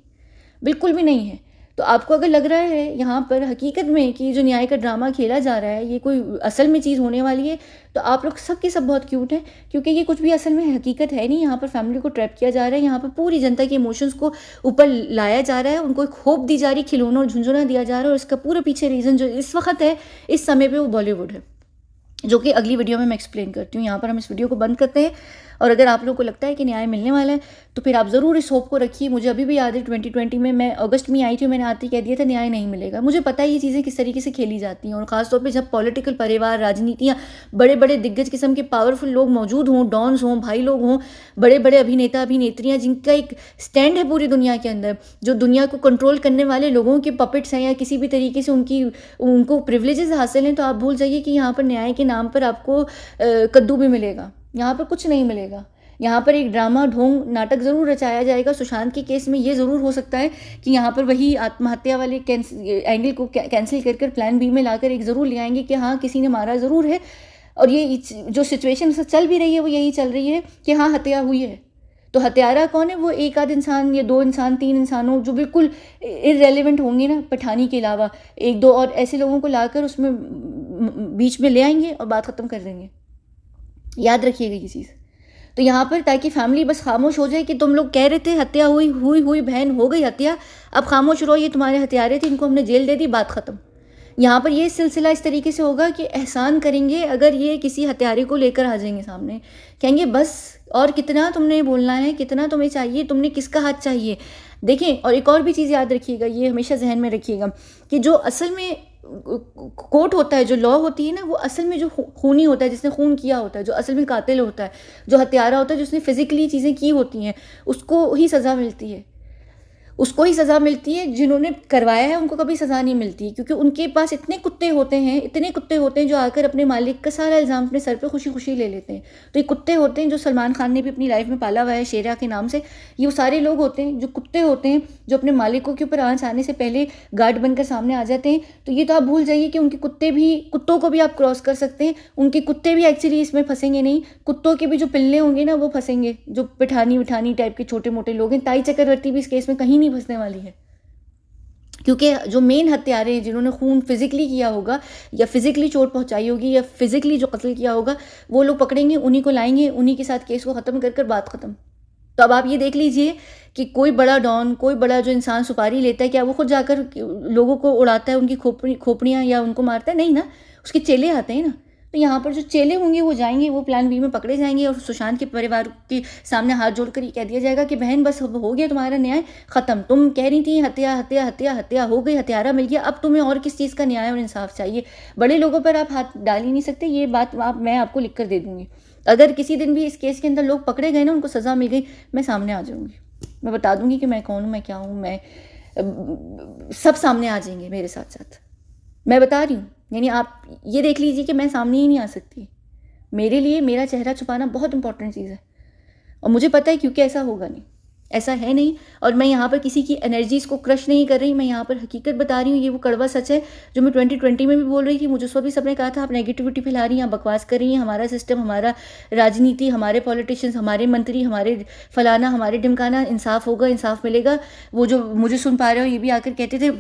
बिल्कुल भी नहीं है। तो आपको अगर लग रहा है यहाँ पर हकीकत में कि जो न्याय का ड्रामा खेला जा रहा है ये कोई असल में चीज़ होने वाली है, तो आप लोग सब के सब बहुत क्यूट हैं, क्योंकि ये कुछ भी असल में हकीकत है नहीं। यहाँ पर फैमिली को ट्रैप किया जा रहा है, यहाँ पर पूरी जनता के इमोशंस को ऊपर लाया जा रहा है, उनको एक होप दी जा रही, खिलौना और झुंझुना दिया जा रहा है। और इसका पूरे पीछे रीज़न जो इस वक्त है, इस समय पर, वो बॉलीवुड है, जो कि अगली वीडियो में मैं एक्सप्लेन करती हूँ। यहाँ पर हम इस वीडियो को बंद करते हैं और अगर आप लोगों को लगता है कि न्याय मिलने वाला है तो फिर आप ज़रूर इस होप को रखिए। मुझे अभी भी याद है 2020 में मैं अगस्त में आई थी, मैंने आते ही कह दिया था न्याय नहीं मिलेगा। मुझे पता है ये चीज़ें किस तरीके से खेली जाती हैं, और ख़ासतौर पे जब पॉलिटिकल परिवार, राजनीतियाँ, बड़े बड़े दिग्गज किस्म के पावरफुल लोग मौजूद हों, डॉन्स हों, भाई लोग हों, बड़े बड़े अभिनेता अभिनेत्रियाँ जिनका एक स्टैंड है पूरी दुनिया के अंदर, जो दुनिया को कंट्रोल करने वाले लोगों के पपेट्स हैं या किसी भी तरीके से उनको प्रिविलेजेस हासिल हैं, तो आप भूल जाइए कि यहाँ पर न्याय के नाम पर आपको कद्दू भी मिलेगा। यहाँ पर कुछ नहीं मिलेगा। यहाँ पर एक ड्रामा ढोंग नाटक ज़रूर रचाया जाएगा। सुशांत के केस में ये ज़रूर हो सकता है कि यहाँ पर वही आत्महत्या वाले एंगल को कैंसिल कर प्लान बी में लाकर एक ज़रूर ले आएंगे कि हाँ किसी ने मारा ज़रूर है, और ये जो सिचुएशन चल भी रही है वो यही चल रही है कि हाँ हत्या हुई है। तो हत्यारा कौन है? वो एक आध इंसान या 2 इंसान 3 इंसानों जो बिल्कुल इररेलेवेंट होंगे ना पठानी के अलावा, 1-2 और ऐसे लोगों को लाकर उसमें बीच में ले आएंगे और बात ख़त्म कर देंगे। याद रखिएगा ये चीज़। तो यहाँ पर ताकि फैमिली बस खामोश हो जाए कि तुम लोग कह रहे थे हत्या हुई बहन, हो गई हत्या, अब खामोश रहो, ये तुम्हारे हत्यारे थे, इनको हमने जेल दे दी, बात ख़त्म। यहाँ पर ये सिलसिला इस तरीके से होगा कि एहसान करेंगे अगर ये किसी हत्यारे को लेकर आ जाएंगे सामने, कहेंगे बस और कितना तुमने बोलना है, कितना तुम्हें चाहिए, तुमने किसका हाथ चाहिए। देखें, और एक और भी चीज़ याद रखिएगा, ये हमेशा जहन में रखिएगा कि जो असल में कोर्ट होता है, जो लॉ होती है ना, वो असल में जो खूनी होता है, जिसने खून किया होता है, जो असल में कातिल होता है, जो हत्यारा होता है, जिसने फिजिकली चीज़ें की होती हैं, उसको ही सज़ा मिलती है। उसको ही सज़ा मिलती है। जिन्होंने करवाया है उनको कभी सज़ा नहीं मिलती है, क्योंकि उनके पास इतने कुत्ते होते हैं जो आकर अपने मालिक का सारा इल्ज़ाम अपने सर पे खुशी खुशी ले लेते हैं। तो ये कुत्ते होते हैं जो सलमान खान ने भी अपनी लाइफ में पाला हुआ है शेरा के नाम से। ये वो सारे लोग होते हैं जो कुत्ते होते हैं, जो अपने मालिकों के ऊपर आँच आने से पहले गार्ड बनकर सामने आ जाते हैं। तो ये तो आप भूल जाइए कि उनके कुत्तों को भी आप क्रॉस कर सकते हैं। उनके कुत्ते भी एक्चुअली इसमें फंसेंगे नहीं, कुत्तों के भी जो पिल्ले होंगे ना वो फंसेंगे, जो पिठानी टाइप के छोटे मोटे लोग हैं। ताई चक्रवर्ती भी इस केस में कहीं नहीं फंसने वाली है, क्योंकि जो मेन हत्यारे हैं, जिन्होंने खून फिजिकली किया होगा या फिजिकली चोट पहुंचाई होगी या फिजिकली जो कत्ल किया होगा, वो लोग पकड़ेंगे, उन्हीं को लाएंगे, उन्हीं के साथ केस को ख़त्म कर बात ख़त्म। तो अब आप ये देख लीजिए कि कोई बड़ा डॉन, कोई बड़ा जो इंसान सुपारी लेता है, क्या वो खुद जाकर लोगों को उड़ाता है, उनकी खोपड़ियाँ या उनको मारता है? नहीं ना, उसके चेले आते हैं ना। तो यहाँ पर जो चेले होंगे वो जाएंगे, वो प्लान बी में पकड़े जाएंगे, और सुशांत के परिवार के सामने हाथ जोड़कर ये कह दिया जाएगा कि बहन बस हो गया तुम्हारा न्याय, ख़त्म। तुम कह रही थी हत्या हत्या हत्या हत्या हो गई, हत्यारा मिल गया, अब तुम्हें और किस चीज़ का न्याय और इंसाफ चाहिए? बड़े लोगों पर आप हाथ डाल ही नहीं सकते, ये बात मैं आपको लिख कर दे दूँगी। अगर किसी दिन भी इस केस के अंदर लोग पकड़े गए ना, उनको सज़ा मिल गई, मैं सामने आ जाऊँगी, मैं बता दूँगी कि मैं कौन हूँ, मैं क्या हूँ, मैं सब सामने आ जाएंगे मेरे साथ साथ। मैं बता रही हूँ, यानी आप ये देख लीजिए कि मैं सामने ही नहीं आ सकती। मेरे लिए मेरा चेहरा छुपाना बहुत इंपॉर्टेंट चीज़ है, और मुझे पता है क्योंकि ऐसा होगा नहीं, ऐसा है नहीं। और मैं यहाँ पर किसी की एनर्जीज़ को क्रश नहीं कर रही, मैं यहाँ पर हकीकत बता रही हूँ। ये वो कड़वा सच है जो मैं 2020 में भी बोल रही थी। मुझे उस वक्त भी सबने कहा था आप नेगेटिविटी फैला रही हैं, आप बकवास कर रही हैं, हमारा सिस्टम, हमारा राजनीति, हमारे पॉलिटिशियंस, हमारे मंत्री, हमारे फलाना, हमारे ढिमकाना, इंसाफ होगा, इंसाफ मिलेगा। वो जो मुझे सुन पा रहे हो ये भी आकर कहते थे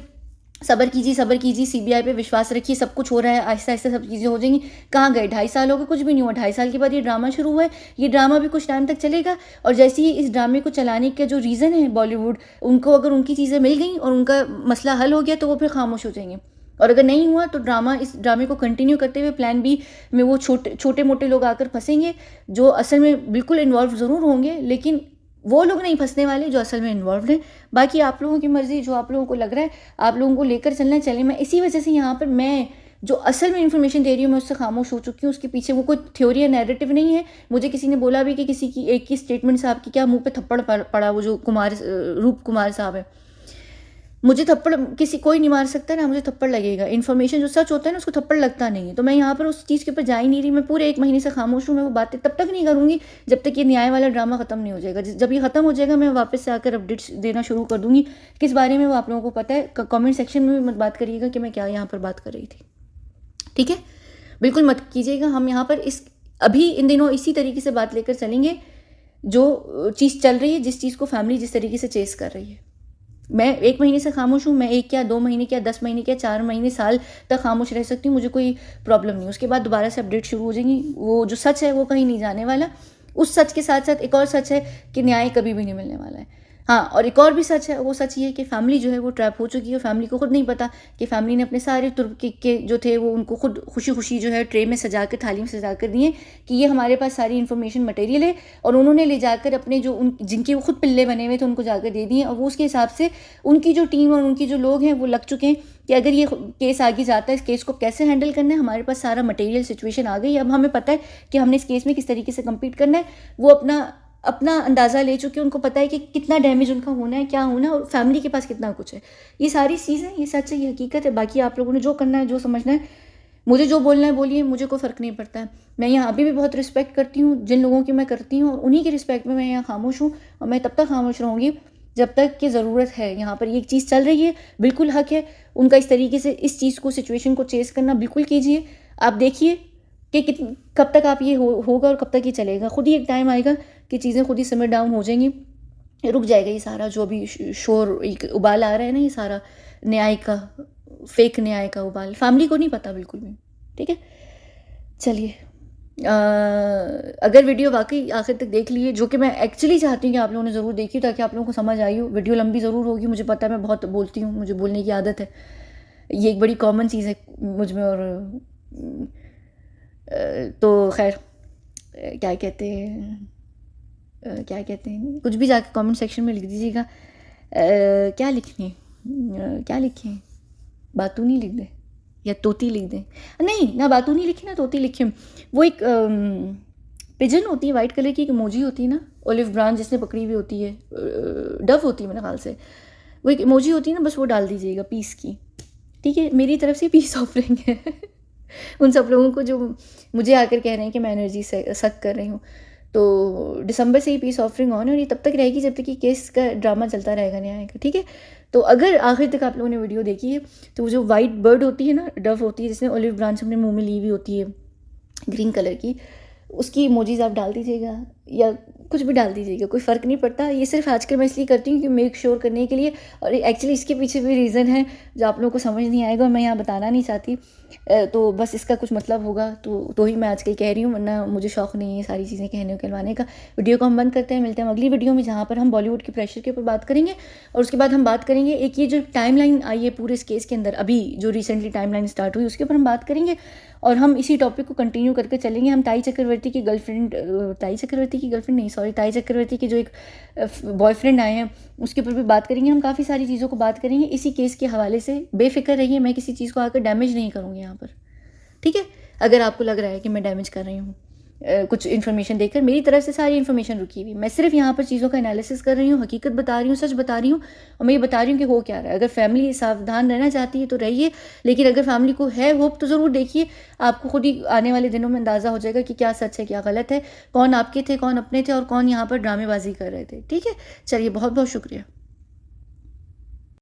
सब्र कीजिए, सीबीआई पे विश्वास रखिए, सब कुछ हो रहा है, आहिस्ता आहिस्ता सब चीज़ें हो जाएंगी। कहाँ गए? 2.5 साल हो गए, कुछ भी नहीं हुआ। 2.5 साल के बाद ये ड्रामा शुरू हुआ है, ये ड्रामा भी कुछ टाइम तक चलेगा, और जैसे ही इस ड्रामे को चलाने का जो रीज़न है बॉलीवुड, उनको अगर उनकी चीज़ें मिल गई और उनका मसला हल हो गया तो वो फिर खामोश हो जाएंगे। और अगर नहीं हुआ तो इस ड्रामे को कंटिन्यू करते हुए प्लान बी में वो छोटे मोटे लोग आकर फंसेंगे, जो असल में बिल्कुल इन्वॉल्व ज़रूर होंगे, लेकिन वो लोग नहीं फंसने वाले जो असल में इन्वॉल्व हैं। बाकी आप लोगों की मर्ज़ी, जो आप लोगों को लग रहा है आप लोगों को लेकर चलना चले। मैं इसी वजह से यहाँ पर मैं जो असल में इन्फॉर्मेशन दे रही हूँ मैं उससे खामोश हो चुकी हूँ। उसके पीछे वो कोई थ्योरी या नैरेटिव नहीं है। मुझे किसी ने बोला भी कि किसी की एक की स्टेटमेंट से आपकी क्या मुँह पर थप्पड़ पड़ा, वो जो रूप कुमार साहब है, मुझे थप्पड़ कोई नहीं मार सकता ना, मुझे थप्पड़ लगेगा। इन्फॉर्मेशन जो सच होता है ना उसको थप्पड़ लगता नहीं है। तो मैं यहाँ पर उस चीज़ के ऊपर जा ही नहीं रही। मैं पूरे 1 महीने से खामोश हूँ। मैं वो बातें तब तक नहीं करूँगी जब तक ये न्याय वाला ड्रामा ख़त्म नहीं हो जाएगा। जब ये ख़त्म हो जाएगा मैं वापस से आकर अपडेट्स देना शुरू कर दूँगी। किस बारे में वो आप लोगों को पता है, कमेंट सेक्शन में भी मत बात करिएगा कि मैं क्या यहाँ पर बात कर रही थी, ठीक है? बिल्कुल मत कीजिएगा। हम यहाँ पर अभी इन दिनों इसी तरीके से बात लेकर चलेंगे जो चीज़ चल रही है, जिस चीज़ को फैमिली जिस तरीके से चेस कर रही है। मैं 1 महीने से खामोश हूँ। मैं 1 क्या 2 महीने क्या 10 महीने क्या 4 महीने साल तक खामोश रह सकती हूँ, मुझे कोई प्रॉब्लम नहीं। उसके बाद दोबारा से अपडेट शुरू हो जाएंगी। वो जो सच है वो कहीं नहीं जाने वाला। उस सच के साथ साथ एक और सच है कि न्याय कभी भी नहीं मिलने वाला है। हाँ, और एक और भी सच है, वो सच ये है कि फैमिली जो है वो ट्रैप हो चुकी है। फैमिली को खुद नहीं पता कि फैमिली ने अपने सारे तुर्क के जो थे वो उनको खुद खुशी-खुशी जो है ट्रे में सजा कर, थाली में सजा कर दिए कि ये हमारे पास सारी इन्फॉर्मेशन मटेरियल है, और उन्होंने ले जाकर अपने जो उन जिनके वो खुद पिल्ले बने हुए थे उनको जाकर दे दिए, और वो उसके हिसाब से उनकी जो टीम और उनके जो लोग हैं वो लग चुके हैं कि अगर ये केस आगे जाता है, इस केस को कैसे हैंडल करना है। हमारे पास सारा मटेरियल सिचुएशन आ गई, अब हमें पता है कि हमने इस केस में किस तरीके से कम्पीट करना है। वो अपना अंदाज़ा ले चुके हैं, उनको पता है कि कितना डैमेज उनका होना है, क्या होना है, और फैमिली के पास कितना कुछ है। ये सारी चीज़ें, ये सच है, ये हकीकत है। बाकी आप लोगों ने जो करना है, जो समझना है, मुझे जो बोलना है बोलिए, मुझे कोई फ़र्क नहीं पड़ता है। मैं यहाँ अभी भी बहुत रिस्पेक्ट करती हूँ जिन लोगों की मैं करती हूँ, और उन्हीं की रिस्पेक्ट में मैं यहाँ खामोश हूँ, और मैं तब तक खामोश रहूँगी जब तक कि ज़रूरत है। यहाँ पर ये चीज़ चल रही है, बिल्कुल हक है उनका इस तरीके से इस चीज़ को, सिचुएशन को चेस करना, बिल्कुल कीजिए। आप देखिए कि कब तक आप ये होगा और कब तक ये चलेगा। खुद ही एक टाइम आएगा कि चीज़ें खुद ही सिमर डाउन हो जाएंगी, रुक जाएगा ये सारा जो अभी शोर एक उबाल आ रहा है ना, ये सारा न्याय का, फेक न्याय का उबाल। फैमिली को नहीं पता बिल्कुल भी। ठीक है, चलिए, अगर वीडियो वाकई आखिर तक देख लिए, जो कि मैं एक्चुअली चाहती हूँ कि आप लोगों ने ज़रूर देखी ताकि आप लोगों को समझ आई हो। वीडियो लंबी ज़रूर होगी, मुझे पता है, मैं बहुत बोलती हूँ, मुझे बोलने की आदत है, ये एक बड़ी कॉमन चीज़ है मुझ में। और तो खैर, क्या कहते हैं, कुछ भी जाकर कमेंट सेक्शन में लिख दीजिएगा। क्या लिखें, क्या लिखें, बातूनी लिख दें या तोती लिख दें? नहीं, ना बातूनी लिखें ना तोती लिखें। वो एक पिजन होती है, वाइट कलर की एक इमोजी होती है ना, ओलिव ब्रांच जिसने पकड़ी हुई होती है, डव होती है मेरे ख्याल से, वो एक इमोजी होती है ना, बस वो डाल दीजिएगा पीस की। ठीक है, मेरी तरफ से पीस ऑफरिंग है उन सब लोगों को जो मुझे आकर कह रहे हैं कि मैं एनर्जी से सक कर रही हूँ। तो दिसंबर से ही पीस ऑफरिंग ऑन है, और ये तब तक रहेगी जब तक कि केस का ड्रामा चलता रहेगा न्याय का। ठीक है, तो अगर आखिर तक आप लोगों ने वीडियो देखी है तो वो जो वाइट बर्ड होती है ना, डव होती है, जिसने ओलिव ब्रांच अपने मुंह में ली हुई होती है ग्रीन कलर की, उसकी इमोजीज आप डाल दीजिएगा या कुछ भी डाल दीजिएगा, कोई फ़र्क नहीं पड़ता। ये सिर्फ आजकल मैं इसलिए करती हूँ कि मेक श्योर करने के लिए, और एक्चुअली इसके पीछे भी रीज़न है जो आप लोगों को समझ नहीं आएगा और मैं यहाँ बताना नहीं चाहती। तो बस इसका कुछ मतलब होगा तो ही मैं आजकल कह रही हूँ, वरना मुझे शौक़ नहीं है सारी चीज़ें कहने कहलवाने का। वीडियो को हम बंद करते हैं, मिलते हैं अगली वीडियो में जहाँ पर हम बॉलीवुड के प्रेशर के ऊपर बात करेंगे, और उसके बाद हम बात करेंगे एक ये जो टाइमलाइन आई है पूरे इस केस के अंदर, अभी जो रिसेंटली टाइमलाइन स्टार्ट हुई उसके ऊपर हम बात करेंगे, और हम इसी टॉपिक को कंटिन्यू करके चलेंगे। हम ताई चक्रवर्ती की गर्लफ्रेंड नहीं, सॉरी, ताई चक्रवर्ती के जो एक बॉयफ्रेंड आए हैं उसके ऊपर भी बात करेंगे। हम काफ़ी सारी चीज़ों को बात करेंगे इसी केस के हवाले से। बेफिक्र रहिए, मैं किसी चीज़ को आकर डैमेज नहीं करूँगी यहाँ पर। ठीक है, अगर आपको लग रहा है कि मैं डैमेज कर रही हूँ कुछ इन्फॉर्मेशन देकर, मेरी तरफ से सारी इन्फॉर्मेशन रुकी हुई, मैं सिर्फ यहाँ पर चीज़ों का एनालिसिस कर रही हूँ, हकीकत बता रही हूँ, सच बता रही हूँ, और मैं ये बता रही हूँ कि हो क्या रहा है। अगर फैमिली सावधान रहना चाहती है तो रहिए, लेकिन अगर फैमिली को है होप तो ज़रूर देखिए, आपको खुद ही आने वाले दिनों में अंदाज़ा हो जाएगा कि क्या सच है क्या गलत है, कौन आपके थे, कौन अपने थे, और कौन यहाँ पर ड्रामेबाजी कर रहे थे। ठीक है, चलिए, बहुत बहुत शुक्रिया।